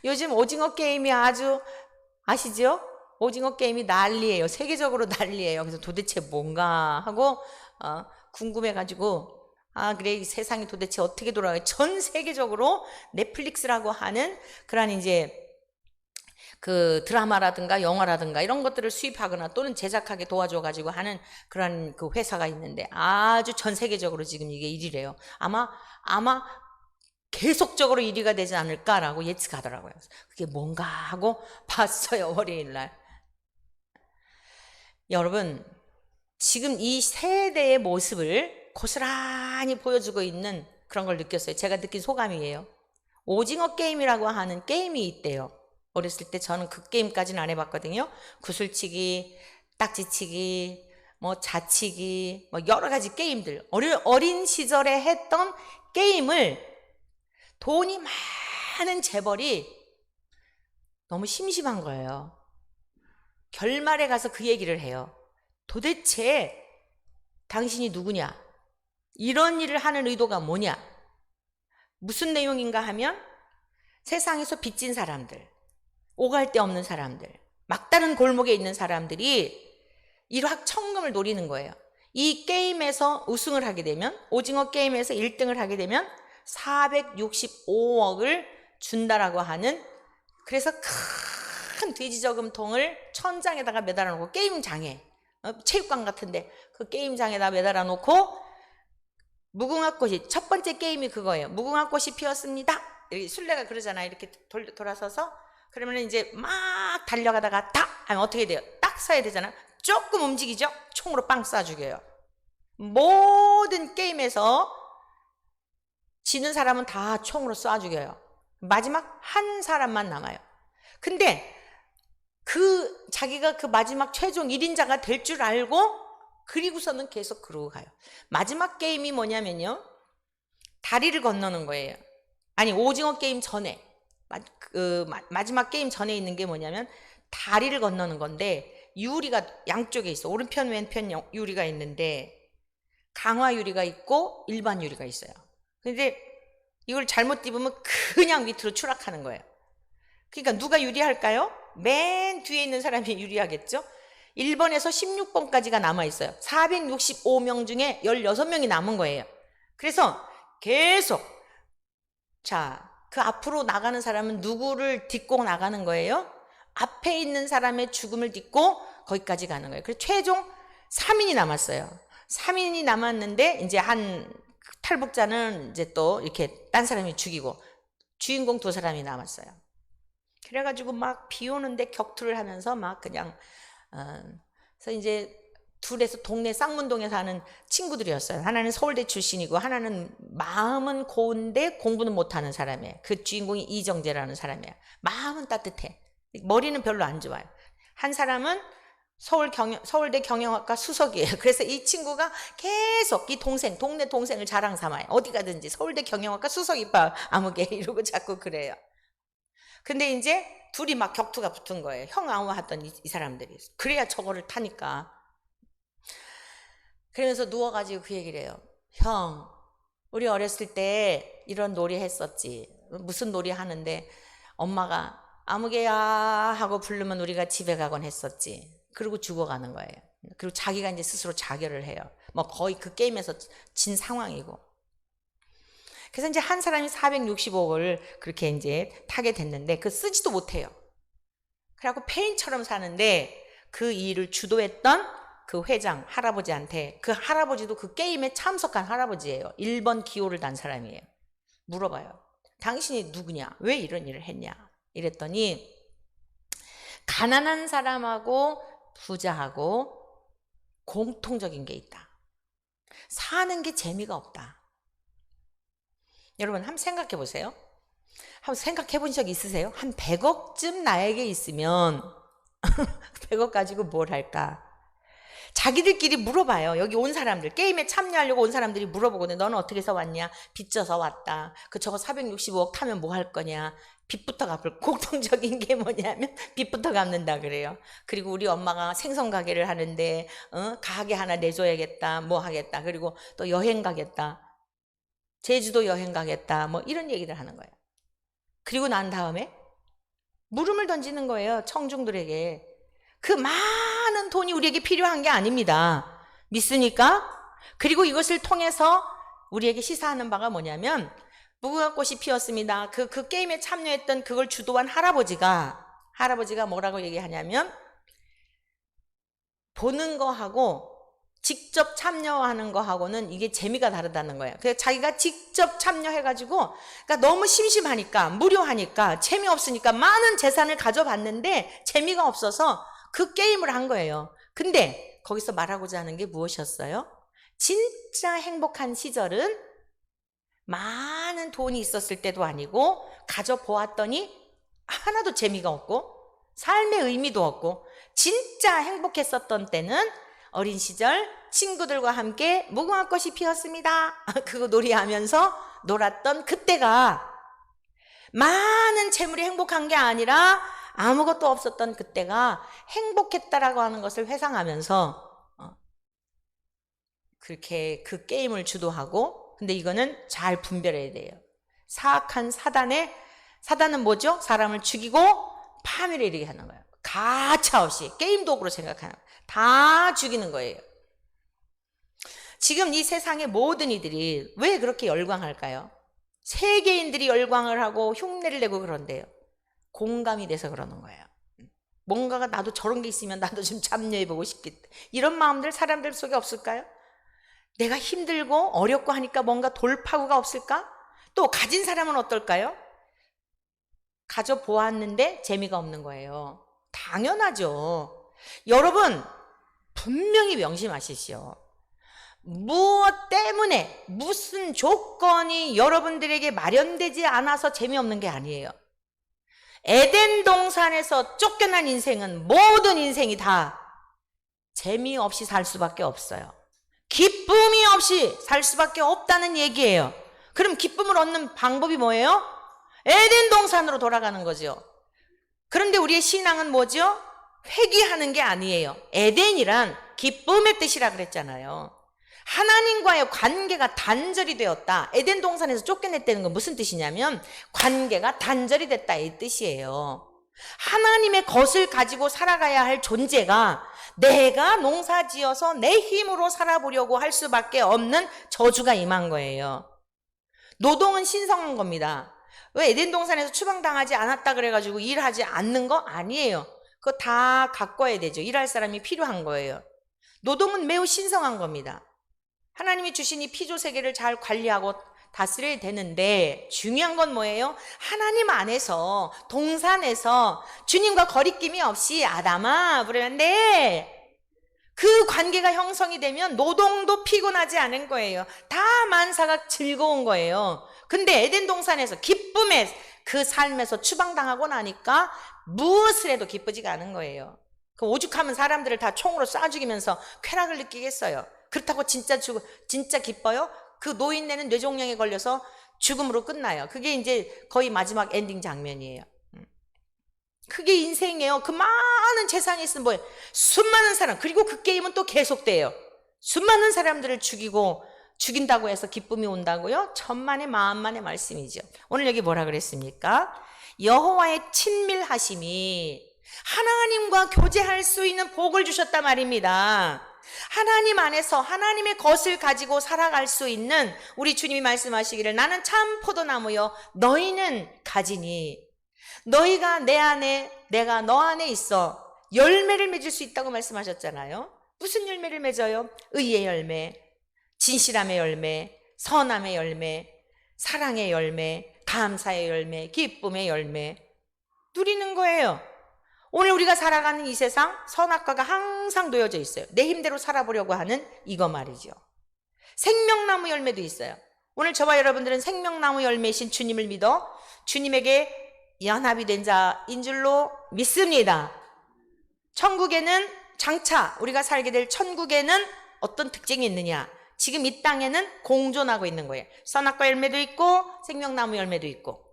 요즘 오징어 게임이 아주, 아시죠? 오징어 게임이 난리예요. 세계적으로 난리예요. 그래서 도대체 뭔가 하고 궁금해가지고 그래, 이 세상이 도대체 어떻게 돌아가요? 전 세계적으로 넷플릭스라고 하는 그런 이제 그 드라마라든가 영화라든가 이런 것들을 수입하거나 또는 제작하게 도와줘가지고 하는 그런 그 회사가 있는데 아주 전 세계적으로 지금 이게 1위래요. 아마 계속적으로 1위가 되지 않을까라고 예측하더라고요. 그게 뭔가 하고 봤어요, 월요일 날. 여러분, 지금 이 세대의 모습을 고스란히 보여주고 있는 그런 걸 느꼈어요. 제가 느낀 소감이에요. 오징어 게임이라고 하는 게임이 있대요. 어렸을 때 저는 그 게임까지는 안 해봤거든요. 구슬치기, 딱지치기, 뭐 자치기, 뭐 여러 가지 게임들. 어린 시절에 했던 게임을 돈이 많은 재벌이 너무 심심한 거예요. 결말에 가서 그 얘기를 해요. 도대체 당신이 누구냐? 이런 일을 하는 의도가 뭐냐? 무슨 내용인가 하면 세상에서 빚진 사람들, 오갈 데 없는 사람들, 막다른 골목에 있는 사람들이 일확천금을 노리는 거예요. 이 게임에서 우승을 하게 되면, 오징어 게임에서 1등을 하게 되면 465억을 준다라고 하는, 그래서 큰 돼지 저금통을 천장에다가 매달아 놓고, 게임장에, 체육관 같은데 그 게임장에다 매달아 놓고, 무궁화꽃이, 첫 번째 게임이 그거예요. 무궁화꽃이 피었습니다. 이렇게 술래가 그러잖아요. 이렇게 돌아서서. 그러면 이제 막 달려가다가 딱 하면 어떻게 돼요? 딱 쏴야 되잖아. 조금 움직이죠? 총으로 빵 쏴 죽여요. 모든 게임에서 지는 사람은 다 총으로 쏴 죽여요. 마지막 한 사람만 남아요. 근데 자기가 그 마지막 최종 1인자가 될 줄 알고, 그리고서는 계속 그러고 가요. 마지막 게임이 뭐냐면요, 다리를 건너는 거예요. 아니, 오징어 게임 전에, 마지막 게임 전에 있는 게 뭐냐면 다리를 건너는 건데, 유리가 양쪽에 있어. 오른편 왼편 유리가 있는데 강화 유리가 있고 일반 유리가 있어요. 근데 이걸 잘못 찝으면 그냥 밑으로 추락하는 거예요. 그러니까 누가 유리할까요? 맨 뒤에 있는 사람이 유리하겠죠. 1번에서 16번까지가 남아있어요. 465명 중에 16명이 남은 거예요. 그래서 계속, 자, 그 앞으로 나가는 사람은 누구를 딛고 나가는 거예요? 앞에 있는 사람의 죽음을 딛고 거기까지 가는 거예요. 그래서 최종 3인이 남았어요. 3인이 남았는데 이제 한 탈북자는 이제 또 이렇게 딴 사람이 죽이고 주인공 2사람이 남았어요. 그래가지고 막 비 오는데 격투를 하면서 막 그냥 그래서 이제 둘에서 동네 쌍문동에 사는 친구들이었어요. 하나는 서울대 출신이고 하나는 마음은 고운데 공부는 못하는 사람이에요. 그 주인공이 이정재라는 사람이에요. 마음은 따뜻해. 머리는 별로 안 좋아요. 한 사람은 서울대 경영학과 수석이에요. 그래서 이 친구가 계속 이 동네 동생을 자랑 삼아요. 어디 가든지 서울대 경영학과 수석 입학 아무개 이러고 자꾸 그래요. 근데 이제 둘이 막 격투가 붙은 거예요. 형 아우 하던 이 사람들이. 그래야 저거를 타니까. 그러면서 누워가지고 그 얘기를 해요. 형, 우리 어렸을 때 이런 놀이 했었지. 무슨 놀이 하는데 엄마가 아무개야 하고 부르면 우리가 집에 가곤 했었지. 그리고 죽어가는 거예요. 그리고 자기가 이제 스스로 자결을 해요. 뭐 거의 그 게임에서 진 상황이고. 그래서 이제 한 사람이 465억을 그렇게 이제 타게 됐는데 그 쓰지도 못해요. 그래갖고 폐인처럼 사는데 그 일을 주도했던 그 회장 할아버지한테, 그 할아버지도 그 게임에 참석한 할아버지예요. 1번 기호를 단 사람이에요. 물어봐요. 당신이 누구냐? 왜 이런 일을 했냐? 이랬더니 가난한 사람하고 부자하고 공통적인 게 있다. 사는 게 재미가 없다. 여러분 한번 생각해 보세요. 한번 생각해 본 적 있으세요? 한 100억쯤 나에게 있으면 100억 가지고 뭘 할까? 자기들끼리 물어봐요. 여기 온 사람들, 게임에 참여하려고 온 사람들이 물어보거든요. 너는 어떻게 해서 왔냐? 빚져서 왔다. 저거 465억 타면 뭐 할 거냐? 빚부터 갚을. 공통적인 게 뭐냐면 빚부터 갚는다 그래요. 그리고 우리 엄마가 생선 가게를 하는데 가게 하나 내줘야겠다. 뭐 하겠다. 그리고 또 여행 가겠다. 제주도 여행 가겠다. 뭐 이런 얘기를 하는 거예요. 그리고 난 다음에 물음을 던지는 거예요. 청중들에게. 그 많은 돈이 우리에게 필요한 게 아닙니다. 믿습니까? 그리고 이것을 통해서 우리에게 시사하는 바가 뭐냐면 무궁화 꽃이 피었습니다. 그 게임에 참여했던 그걸 주도한 할아버지가 뭐라고 얘기하냐면 보는 거하고 직접 참여하는 거하고는 이게 재미가 다르다는 거예요. 그래서 자기가 직접 참여해가지고 그러니까 너무 심심하니까 무료하니까 재미없으니까 많은 재산을 가져봤는데 재미가 없어서 그 게임을 한 거예요. 근데 거기서 말하고자 하는 게 무엇이었어요? 진짜 행복한 시절은 많은 돈이 있었을 때도 아니고 가져보았더니 하나도 재미가 없고 삶의 의미도 없고 진짜 행복했었던 때는 어린 시절 친구들과 함께 무궁화 꽃이 피었습니다. 그거 놀이하면서 놀았던 그때가 많은 재물이 행복한 게 아니라 아무것도 없었던 그때가 행복했다라고 하는 것을 회상하면서 그렇게 그 게임을 주도하고 근데 이거는 잘 분별해야 돼요. 사악한 사단은 뭐죠? 사람을 죽이고 파멸에 이르게 하는 거예요. 가차없이 게임 도구로 생각하는 거예요. 다 죽이는 거예요. 지금 이 세상의 모든 이들이 왜 그렇게 열광할까요? 세계인들이 열광을 하고 흉내를 내고 그런데요. 공감이 돼서 그러는 거예요. 뭔가가 나도 저런 게 있으면 나도 좀 참여해보고 싶겠다. 이런 마음들 사람들 속에 없을까요? 내가 힘들고 어렵고 하니까 뭔가 돌파구가 없을까? 또 가진 사람은 어떨까요? 가져보았는데 재미가 없는 거예요. 당연하죠. 여러분 분명히 명심하십시오. 무엇 때문에 무슨 조건이 여러분들에게 마련되지 않아서 재미없는 게 아니에요. 에덴 동산에서 쫓겨난 인생은 모든 인생이 다 재미없이 살 수밖에 없어요. 기쁨이 없이 살 수밖에 없다는 얘기예요. 그럼 기쁨을 얻는 방법이 뭐예요? 에덴 동산으로 돌아가는 거죠. 그런데 우리의 신앙은 뭐죠? 회귀하는 게 아니에요. 에덴이란 기쁨의 뜻이라 그랬잖아요. 하나님과의 관계가 단절이 되었다. 에덴 동산에서 쫓겨냈다는 건 무슨 뜻이냐면 관계가 단절이 됐다 이 뜻이에요. 하나님의 것을 가지고 살아가야 할 존재가 내가 농사지어서 내 힘으로 살아보려고 할 수밖에 없는 저주가 임한 거예요. 노동은 신성한 겁니다. 왜 에덴 동산에서 추방당하지 않았다 그래가지고 일하지 않는 거 아니에요. 그거 다 가꿔야 되죠. 일할 사람이 필요한 거예요. 노동은 매우 신성한 겁니다. 하나님이 주신 이 피조 세계를 잘 관리하고 다스려야 되는데 중요한 건 뭐예요? 하나님 안에서 동산에서 주님과 거리낌이 없이 아담아 그러는데 그 관계가 형성이 되면 노동도 피곤하지 않은 거예요. 다 만사가 즐거운 거예요. 근데 에덴 동산에서 기쁨의 그 삶에서 추방당하고 나니까 무엇을 해도 기쁘지가 않은 거예요. 그 오죽하면 사람들을 다 총으로 쏴 죽이면서 쾌락을 느끼겠어요. 그렇다고 진짜 기뻐요? 그 노인네는 뇌종양에 걸려서 죽음으로 끝나요. 그게 이제 거의 마지막 엔딩 장면이에요. 그게 인생이에요. 그 많은 재산이 있으면 뭐예요? 수많은 사람, 그리고 그 게임은 또 계속돼요. 수많은 사람들을 죽인다고 해서 기쁨이 온다고요? 천만의 만만의 말씀이죠. 오늘 여기 뭐라 그랬습니까? 여호와의 친밀하심이 하나님과 교제할 수 있는 복을 주셨단 말입니다. 하나님 안에서 하나님의 것을 가지고 살아갈 수 있는 우리 주님이 말씀하시기를 나는 참 포도나무여 너희는 가지니 너희가 내 안에 내가 너 안에 있어 열매를 맺을 수 있다고 말씀하셨잖아요. 무슨 열매를 맺어요? 의의 열매, 진실함의 열매, 선함의 열매, 사랑의 열매, 감사의 열매, 기쁨의 열매 누리는 거예요. 오늘 우리가 살아가는 이 세상 선악과가 항상 놓여져 있어요. 내 힘대로 살아보려고 하는 이거 말이죠. 생명나무 열매도 있어요. 오늘 저와 여러분들은 생명나무 열매이신 주님을 믿어 주님에게 연합이 된 자인 줄로 믿습니다. 천국에는 장차 우리가 살게 될 천국에는 어떤 특징이 있느냐? 지금 이 땅에는 공존하고 있는 거예요. 선악과 열매도 있고 생명나무 열매도 있고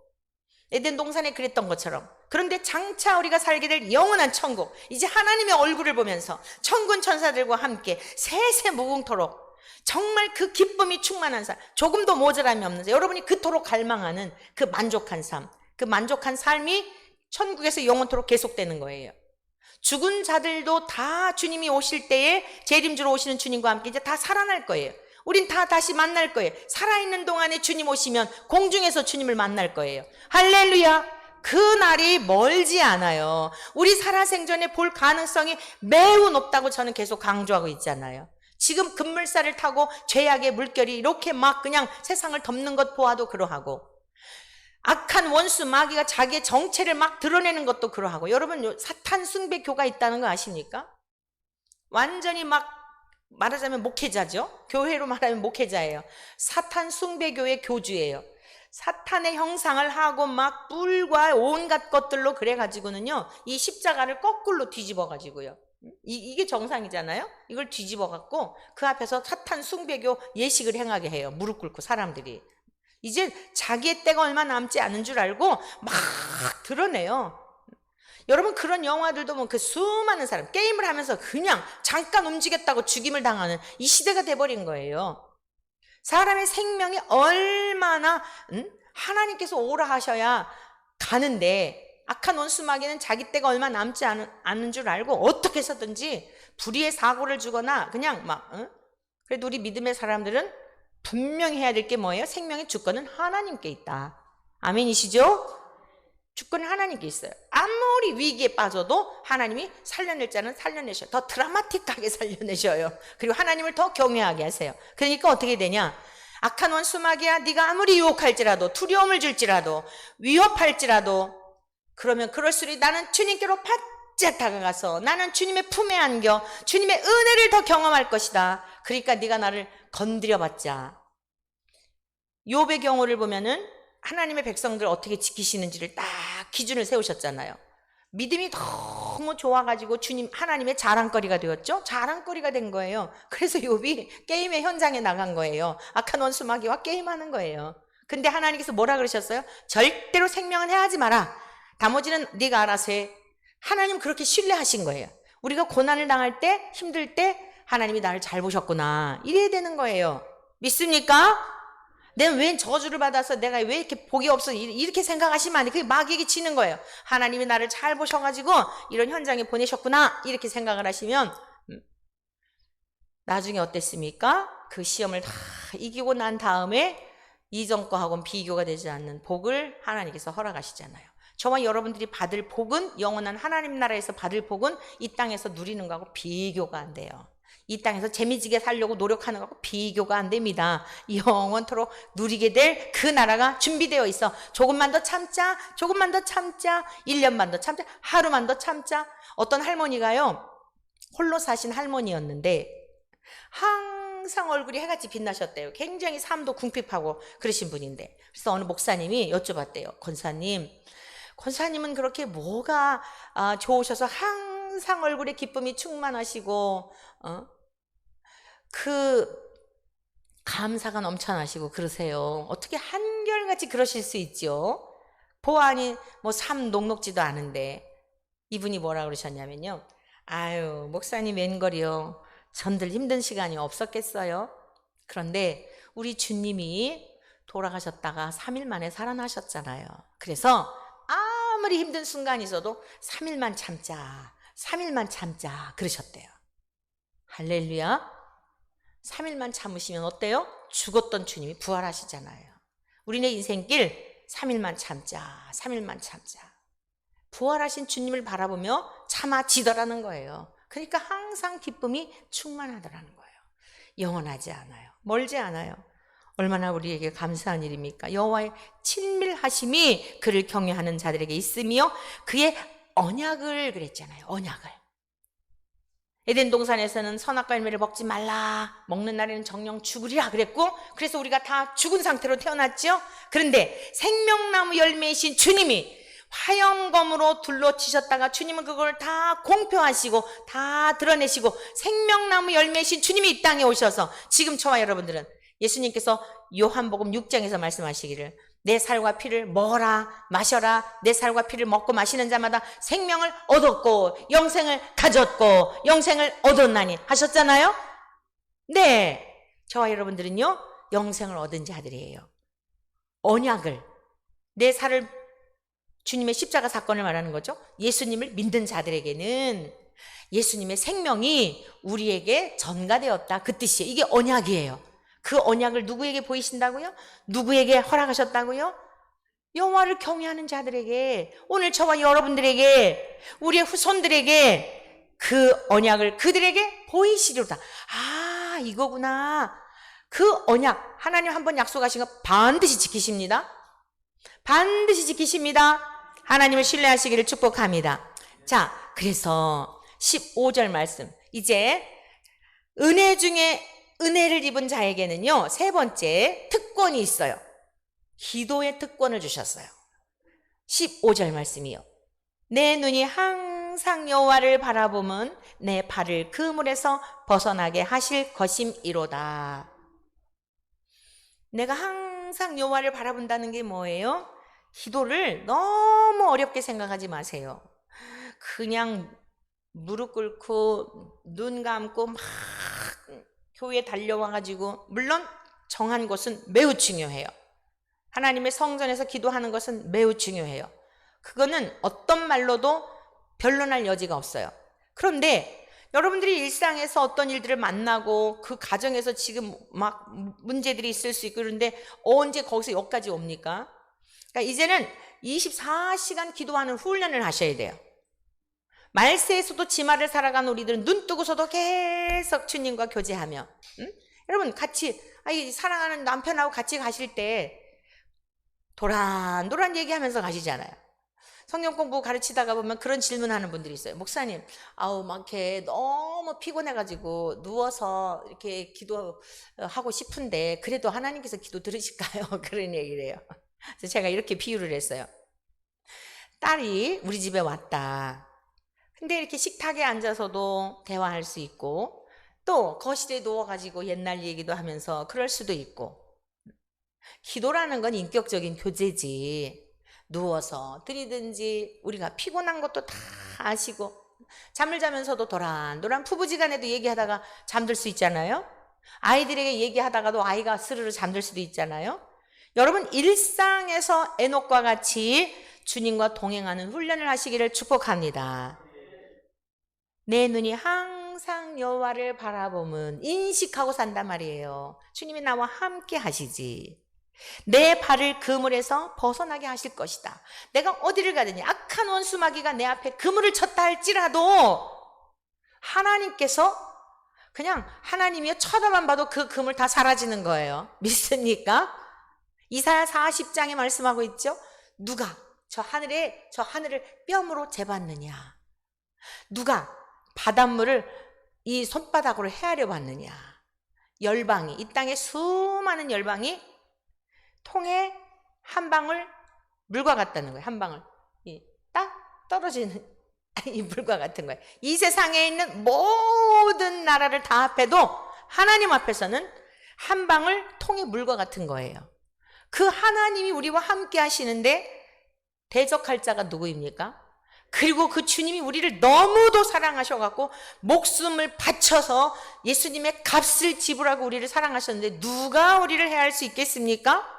에덴 동산에 그랬던 것처럼. 그런데 장차 우리가 살게 될 영원한 천국, 이제 하나님의 얼굴을 보면서 천군 천사들과 함께 세세 무궁토록 정말 그 기쁨이 충만한 삶, 조금도 모자람이 없는 삶, 여러분이 그토록 갈망하는 그 만족한 삶, 그 만족한 삶이 천국에서 영원토록 계속되는 거예요. 죽은 자들도 다 주님이 오실 때에 재림주로 오시는 주님과 함께 이제 다 살아날 거예요. 우린 다 다시 만날 거예요. 살아있는 동안에 주님 오시면 공중에서 주님을 만날 거예요. 할렐루야. 그 날이 멀지 않아요. 우리 살아생전에 볼 가능성이 매우 높다고 저는 계속 강조하고 있잖아요. 지금 급물살을 타고 죄악의 물결이 이렇게 막 그냥 세상을 덮는 것 보아도 그러하고, 악한 원수 마귀가 자기의 정체를 막 드러내는 것도 그러하고, 여러분 사탄 숭배교가 있다는 거 아십니까? 완전히 막 말하자면 목회자죠. 교회로 말하면 목회자예요. 사탄 숭배교의 교주예요. 사탄의 형상을 하고 막 뿔과 온갖 것들로 그래가지고는요, 이 십자가를 거꾸로 뒤집어가지고요. 이게 정상이잖아요. 이걸 뒤집어갖고 그 앞에서 사탄 숭배교 예식을 행하게 해요. 무릎 꿇고 사람들이. 이제 자기의 때가 얼마 남지 않은 줄 알고 막 드러내요. 여러분 그런 영화들도 뭐 그 수많은 사람 게임을 하면서 그냥 잠깐 움직였다고 죽임을 당하는 이 시대가 돼버린 거예요. 사람의 생명이 얼마나 하나님께서 오라 하셔야 가는데, 악한 원수 마귀는 자기 때가 얼마 남지 않은 줄 알고 어떻게 해서든지 불의의 사고를 주거나 그냥 막 그래도 우리 믿음의 사람들은 분명히 해야 될 게 뭐예요? 생명의 주권은 하나님께 있다. 아멘이시죠? 주권은 하나님께 있어요. 아무리 위기에 빠져도 하나님이 살려낼 자는 살려내셔요. 더 드라마틱하게 살려내셔요. 그리고 하나님을 더 경외하게 하세요. 그러니까 어떻게 되냐? 악한 원수 마귀야, 네가 아무리 유혹할지라도, 두려움을 줄지라도, 위협할지라도, 그러면 그럴수록 나는 주님께로 바짝 다가가서 나는 주님의 품에 안겨 주님의 은혜를 더 경험할 것이다. 그러니까 네가 나를 건드려봤자. 욥의 경우를 보면은 하나님의 백성들 어떻게 지키시는지를 딱 기준을 세우셨잖아요. 믿음이 너무 좋아가지고 주님 하나님의 자랑거리가 되었죠. 자랑거리가 된 거예요. 그래서 욥이 게임의 현장에 나간 거예요. 악한 원수 마귀와 게임하는 거예요. 근데 하나님께서 뭐라 그러셨어요? 절대로 생명은 해하지 마라. 나머지는 네가 알아서 해. 하나님 그렇게 신뢰하신 거예요. 우리가 고난을 당할 때, 힘들 때 하나님이 나를 잘 보셨구나. 이래야 되는 거예요. 믿습니까? 내가 왜 저주를 받아서 내가 왜 이렇게 복이 없어 이렇게 생각하시면 안 돼. 그게 마귀에게 치는 거예요. 하나님이 나를 잘 보셔가지고 이런 현장에 보내셨구나 이렇게 생각을 하시면 나중에 어땠습니까? 그 시험을 다 이기고 난 다음에 이전 거하고는 비교가 되지 않는 복을 하나님께서 허락하시잖아요. 저와 여러분들이 받을 복은, 영원한 하나님 나라에서 받을 복은 이 땅에서 누리는 거하고 비교가 안 돼요. 이 땅에서 재미지게 살려고 노력하는 거하고 비교가 안 됩니다. 영원토록 누리게 될 그 나라가 준비되어 있어. 조금만 더 참자, 조금만 더 참자, 1년만 더 참자, 하루만 더 참자. 어떤 할머니가요, 홀로 사신 할머니였는데 항상 얼굴이 해같이 빛나셨대요. 굉장히 삶도 궁핍하고 그러신 분인데, 그래서 어느 목사님이 여쭤봤대요. 권사님은 그렇게 뭐가 좋으셔서 항상 얼굴에 기쁨이 충만하시고 그 감사가 넘쳐나시고 그러세요. 어떻게 한결같이 그러실 수 있죠? 보아하니 뭐 삶 녹록지도 않은데. 이분이 뭐라 그러셨냐면요, 아유 목사님 웬걸이요, 전들 힘든 시간이 없었겠어요? 그런데 우리 주님이 돌아가셨다가 3일 만에 살아나셨잖아요. 그래서 아무리 힘든 순간이 있어도 3일만 참자, 3일만 참자 그러셨대요. 할렐루야. 3일만 참으시면 어때요? 죽었던 주님이 부활하시잖아요. 우리네 인생길 3일만 참자, 3일만 참자. 부활하신 주님을 바라보며 참아지더라는 거예요. 그러니까 항상 기쁨이 충만하더라는 거예요. 영원하지 않아요. 멀지 않아요. 얼마나 우리에게 감사한 일입니까? 여호와의 친밀하심이 그를 경외하는 자들에게 있으며 그의 언약을 그랬잖아요. 언약을. 에덴 동산에서는 선악과 열매를 먹지 말라, 먹는 날에는 정령 죽으리라 그랬고, 그래서 우리가 다 죽은 상태로 태어났죠. 그런데 생명나무 열매이신 주님이 화영검으로 둘러치셨다가 주님은 그걸 다 공표하시고 다 드러내시고 생명나무 열매이신 주님이 이 땅에 오셔서 지금 저와 여러분들은, 예수님께서 요한복음 6장에서 말씀하시기를 내 살과 피를 먹어라 마셔라, 내 살과 피를 먹고 마시는 자마다 생명을 얻었고 영생을 가졌고 영생을 얻었나니 하셨잖아요. 네, 저와 여러분들은요 영생을 얻은 자들이에요. 언약을, 내 살을, 주님의 십자가 사건을 말하는 거죠. 예수님을 믿는 자들에게는 예수님의 생명이 우리에게 전가되었다 그 뜻이에요. 이게 언약이에요. 그 언약을 누구에게 보이신다고요? 누구에게 허락하셨다고요? 여호와를 경외하는 자들에게, 오늘 저와 여러분들에게, 우리의 후손들에게 그 언약을 그들에게 보이시리로다. 아, 이거구나. 그 언약, 하나님 한번 약속하신 거 반드시 지키십니다. 반드시 지키십니다. 하나님을 신뢰하시기를 축복합니다. 자, 그래서 15절 말씀, 이제 은혜 중에 은혜를 입은 자에게는요, 세 번째 특권이 있어요. 기도의 특권을 주셨어요. 15절 말씀이요. 내 눈이 항상 여호와를 바라보면 내 발을 그 물에서 벗어나게 하실 것임이로다. 내가 항상 여호와를 바라본다는 게 뭐예요? 기도를 너무 어렵게 생각하지 마세요. 그냥 무릎 꿇고 눈 감고 막 교회에 달려와가지고, 물론 정한 곳은 매우 중요해요. 하나님의 성전에서 기도하는 것은 매우 중요해요. 그거는 어떤 말로도 변론할 여지가 없어요. 그런데 여러분들이 일상에서 어떤 일들을 만나고 그 가정에서 지금 막 문제들이 있을 수 있고, 그런데 언제 거기서 여기까지 옵니까? 그러니까 이제는 24시간 기도하는 훈련을 하셔야 돼요. 말세에서도 지말을 살아가는 우리들은 눈 뜨고서도 계속 주님과 교제하며, 여러분 같이 사랑하는 남편하고 같이 가실 때 도란도란 얘기하면서 가시잖아요. 성경 공부 가르치다가 보면 그런 질문하는 분들이 있어요. 목사님, 막 이렇게 너무 피곤해가지고 누워서 이렇게 기도하고 싶은데 그래도 하나님께서 기도 들으실까요? 그런 얘기를 해요. 그래서 제가 이렇게 비유를 했어요. 딸이 우리 집에 왔다. 근데 이렇게 식탁에 앉아서도 대화할 수 있고, 또 거실에 누워가지고 옛날 얘기도 하면서 그럴 수도 있고, 기도라는 건 인격적인 교제지. 누워서 드리든지 우리가 피곤한 것도 다 아시고 잠을 자면서도 도란도란 부부지간에도 얘기하다가 잠들 수 있잖아요. 아이들에게 얘기하다가도 아이가 스르르 잠들 수도 있잖아요. 여러분 일상에서 에녹과 같이 주님과 동행하는 훈련을 하시기를 축복합니다. 내 눈이 항상 여호와를 바라보면 인식하고 산단 말이에요. 주님이 나와 함께 하시지. 내 발을 그물에서 벗어나게 하실 것이다. 내가 어디를 가든지 악한 원수마귀가 내 앞에 그물을 쳤다 할지라도 하나님께서 그냥 하나님이요 쳐다만 봐도 그 그물 다 사라지는 거예요. 믿습니까? 이사야 40장에 말씀하고 있죠. 누가 저 하늘을 뼘으로 재봤느냐? 누가 바닷물을 이 손바닥으로 헤아려 봤느냐? 열방이, 이 땅에 수많은 열방이 통에 한 방울 물과 같다는 거예요. 한 방울 딱 떨어지는 이 물과 같은 거예요. 이 세상에 있는 모든 나라를 다 합해도 하나님 앞에서는 한 방울 통의 물과 같은 거예요. 그 하나님이 우리와 함께 하시는데 대적할 자가 누구입니까? 그리고 그 주님이 우리를 너무도 사랑하셔갖고 목숨을 바쳐서 예수님의 값을 지불하고 우리를 사랑하셨는데 누가 우리를 해할 수 있겠습니까?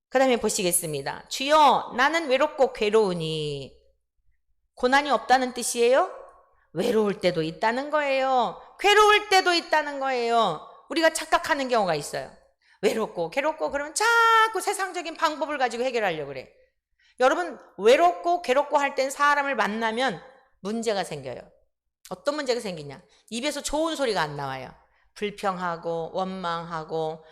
그 다음에 보시겠습니다. 주여 나는 외롭고 괴로우니, 고난이 없다는 뜻이에요? 외로울 때도 있다는 거예요. 괴로울 때도 있다는 거예요. 우리가 착각하는 경우가 있어요. 외롭고 괴롭고 그러면 자꾸 세상적인 방법을 가지고 해결하려고 그래. 여러분 외롭고 괴롭고 할 땐 사람을 만나면 문제가 생겨요. 어떤 문제가 생기냐? 입에서 좋은 소리가 안 나와요. 불평하고 원망하고.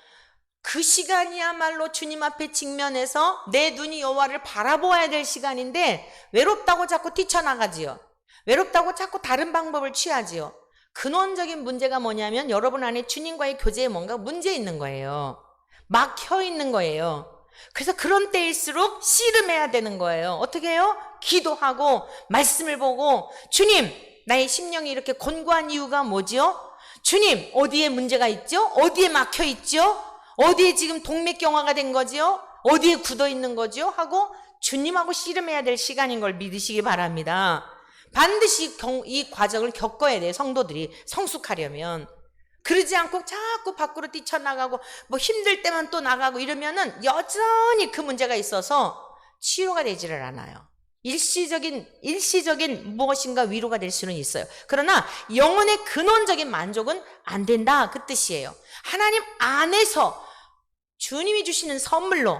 그 시간이야말로 주님 앞에 직면해서 내 눈이 여호와를 바라보아야 될 시간인데 외롭다고 자꾸 뛰쳐나가지요. 외롭다고 자꾸 다른 방법을 취하지요. 근원적인 문제가 뭐냐면 여러분 안에 주님과의 교제에 뭔가 문제 있는 거예요. 막혀 있는 거예요. 그래서 그런 때일수록 씨름해야 되는 거예요. 어떻게 해요? 기도하고 말씀을 보고, 주님 나의 심령이 이렇게 곤고한 이유가 뭐지요? 주님 어디에 문제가 있죠? 어디에 막혀 있죠? 어디에 지금 동맥경화가 된 거지요? 어디에 굳어 있는 거지요? 하고 주님하고 씨름해야 될 시간인 걸 믿으시기 바랍니다. 반드시 이 과정을 겪어야 돼요. 성도들이 성숙하려면. 그러지 않고 자꾸 밖으로 뛰쳐나가고 뭐 힘들 때만 또 나가고 이러면은 여전히 그 문제가 있어서 치료가 되지를 않아요. 일시적인 무엇인가 위로가 될 수는 있어요. 그러나 영혼의 근원적인 만족은 안 된다, 그 뜻이에요. 하나님 안에서 주님이 주시는 선물로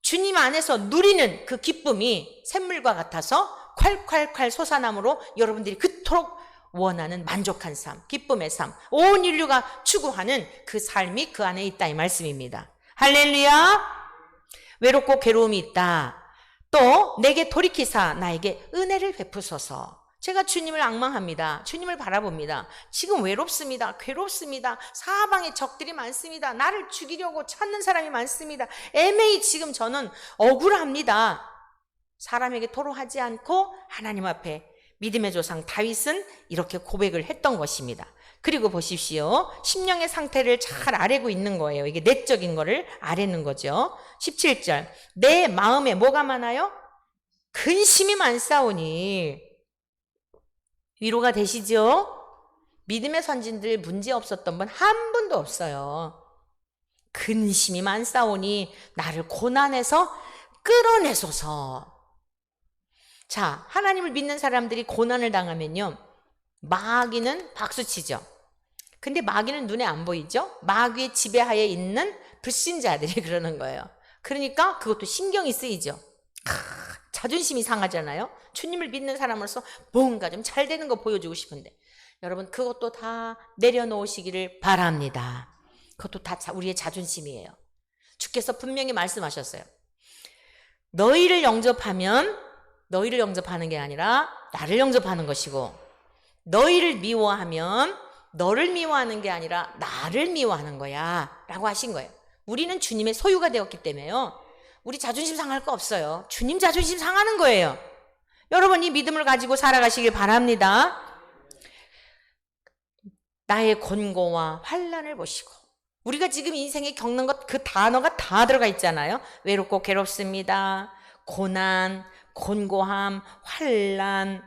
주님 안에서 누리는 그 기쁨이 샘물과 같아서 콸콸콸 솟아남으로 여러분들이 그토록 원하는 만족한 삶, 기쁨의 삶, 온 인류가 추구하는 그 삶이 그 안에 있다, 이 말씀입니다. 할렐루야. 외롭고 괴로움이 있다. 또 내게 돌이키사 나에게 은혜를 베푸소서. 제가 주님을 앙망합니다. 주님을 바라봅니다. 지금 외롭습니다. 괴롭습니다. 사방에 적들이 많습니다. 나를 죽이려고 찾는 사람이 많습니다. 애매히 지금 저는 억울합니다. 사람에게 토로하지 않고 하나님 앞에 믿음의 조상 다윗은 이렇게 고백을 했던 것입니다. 그리고 보십시오. 심령의 상태를 잘 아뢰고 있는 거예요. 이게 내적인 거를 아뢰는 거죠. 17절. 내 마음에 뭐가 많아요? 근심이 많사오니. 위로가 되시죠? 믿음의 선진들 문제 없었던 분 한 분도 없어요. 근심이 많사오니 나를 고난에서 끌어내소서. 자, 하나님을 믿는 사람들이 고난을 당하면요, 마귀는 박수치죠. 근데 마귀는 눈에 안 보이죠? 마귀의 지배하에 있는 불신자들이 그러는 거예요. 그러니까 그것도 신경이 쓰이죠. 자존심이 상하잖아요. 주님을 믿는 사람으로서 뭔가 좀 잘 되는 거 보여주고 싶은데, 여러분 그것도 다 내려놓으시기를 바랍니다. 그것도 다 우리의 자존심이에요. 주께서 분명히 말씀하셨어요. 너희를 영접하면 너희를 영접하는 게 아니라 나를 영접하는 것이고, 너희를 미워하면 너를 미워하는 게 아니라 나를 미워하는 거야 라고 하신 거예요. 우리는 주님의 소유가 되었기 때문에요, 우리 자존심 상할 거 없어요. 주님 자존심 상하는 거예요. 여러분 이 믿음을 가지고 살아가시길 바랍니다. 나의 곤고와 환난을 보시고 우리가 지금 인생에 겪는 것 그 단어가 다 들어가 있잖아요. 외롭고 괴롭습니다. 고난, 곤고함, 환난,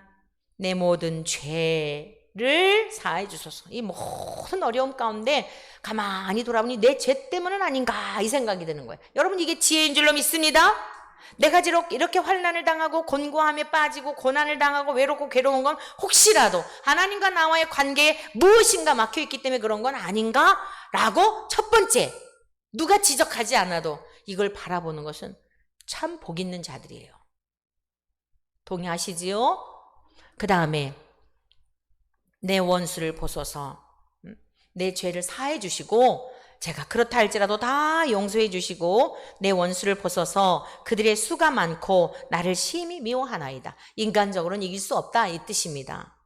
내 모든 죄를 사해 주소서. 이 모든 어려움 가운데 가만히 돌아보니 내 죄 때문은 아닌가 이 생각이 드는 거예요. 여러분 이게 지혜인 줄로 믿습니다. 내가 이렇게 환난을 당하고 곤고함에 빠지고 고난을 당하고 외롭고 괴로운 건 혹시라도 하나님과 나와의 관계에 무엇인가 막혀있기 때문에 그런 건 아닌가? 라고 첫 번째, 누가 지적하지 않아도 이걸 바라보는 것은 참 복 있는 자들이에요. 동의하시지요? 그 다음에 내 원수를 보소서. 내 죄를 사해 주시고 제가 그렇다 할지라도 다 용서해 주시고 내 원수를 보소서. 그들의 수가 많고 나를 심히 미워하나이다. 인간적으로는 이길 수 없다 이 뜻입니다.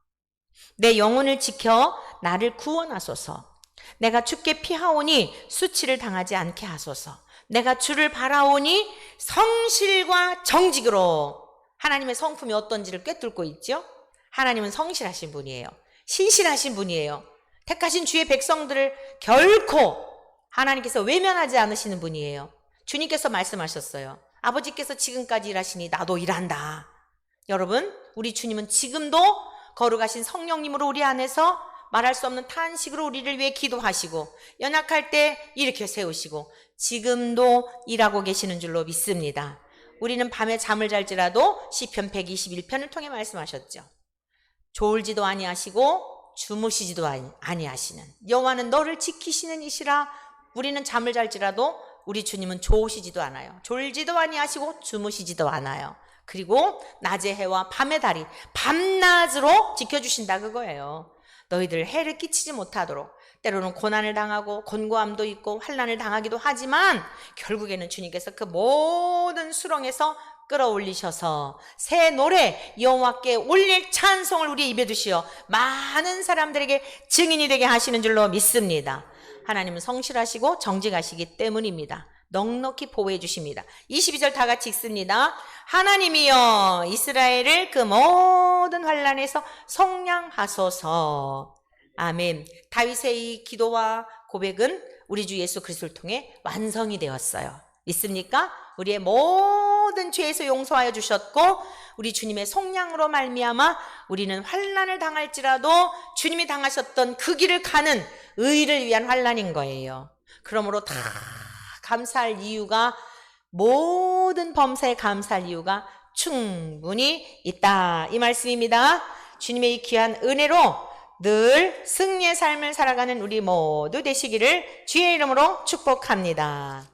내 영혼을 지켜 나를 구원하소서. 내가 주께 피하오니 수치를 당하지 않게 하소서. 내가 주를 바라오니 성실과 정직으로. 하나님의 성품이 어떤지를 꿰뚫고 있죠. 하나님은 성실하신 분이에요. 신실하신 분이에요. 택하신 주의 백성들을 결코 하나님께서 외면하지 않으시는 분이에요. 주님께서 말씀하셨어요. 아버지께서 지금까지 일하시니 나도 일한다. 여러분, 우리 주님은 지금도 거룩하신 성령님으로 우리 안에서 말할 수 없는 탄식으로 우리를 위해 기도하시고 연약할 때 일으켜 세우시고 지금도 일하고 계시는 줄로 믿습니다. 우리는 밤에 잠을 잘지라도 시편 121편을 통해 말씀하셨죠. 졸지도 아니하시고 주무시지도 아니하시는 여호와는 너를 지키시는 이시라. 우리는 잠을 잘지라도 우리 주님은 좋으시지도 않아요. 졸지도 아니하시고 주무시지도 않아요. 그리고 낮의 해와 밤의 달이 밤낮으로 지켜주신다 그거예요. 너희들 해를 끼치지 못하도록. 때로는 고난을 당하고 곤고함도 있고 환난을 당하기도 하지만 결국에는 주님께서 그 모든 수렁에서 끌어올리셔서 새 노래 여호와께 올릴 찬송을 우리 입에 두시어 많은 사람들에게 증인이 되게 하시는 줄로 믿습니다. 하나님은 성실하시고 정직하시기 때문입니다. 넉넉히 보호해 주십니다. 22절 다 같이 읽습니다. 하나님이여 이스라엘을 그 모든 환난에서 속량하소서. 아멘. 다윗의 이 기도와 고백은 우리 주 예수 그리스도를 통해 완성이 되었어요. 믿습니까? 우리의 모든 죄에서 용서하여 주셨고 우리 주님의 속량으로 말미암아 우리는 환난을 당할지라도 주님이 당하셨던 그 길을 가는 의를 위한 환난인 거예요. 그러므로 다 감사할 이유가 모든 범사에 감사할 이유가 충분히 있다 이 말씀입니다. 주님의 이 귀한 은혜로 늘 승리의 삶을 살아가는 우리 모두 되시기를 주의 이름으로 축복합니다.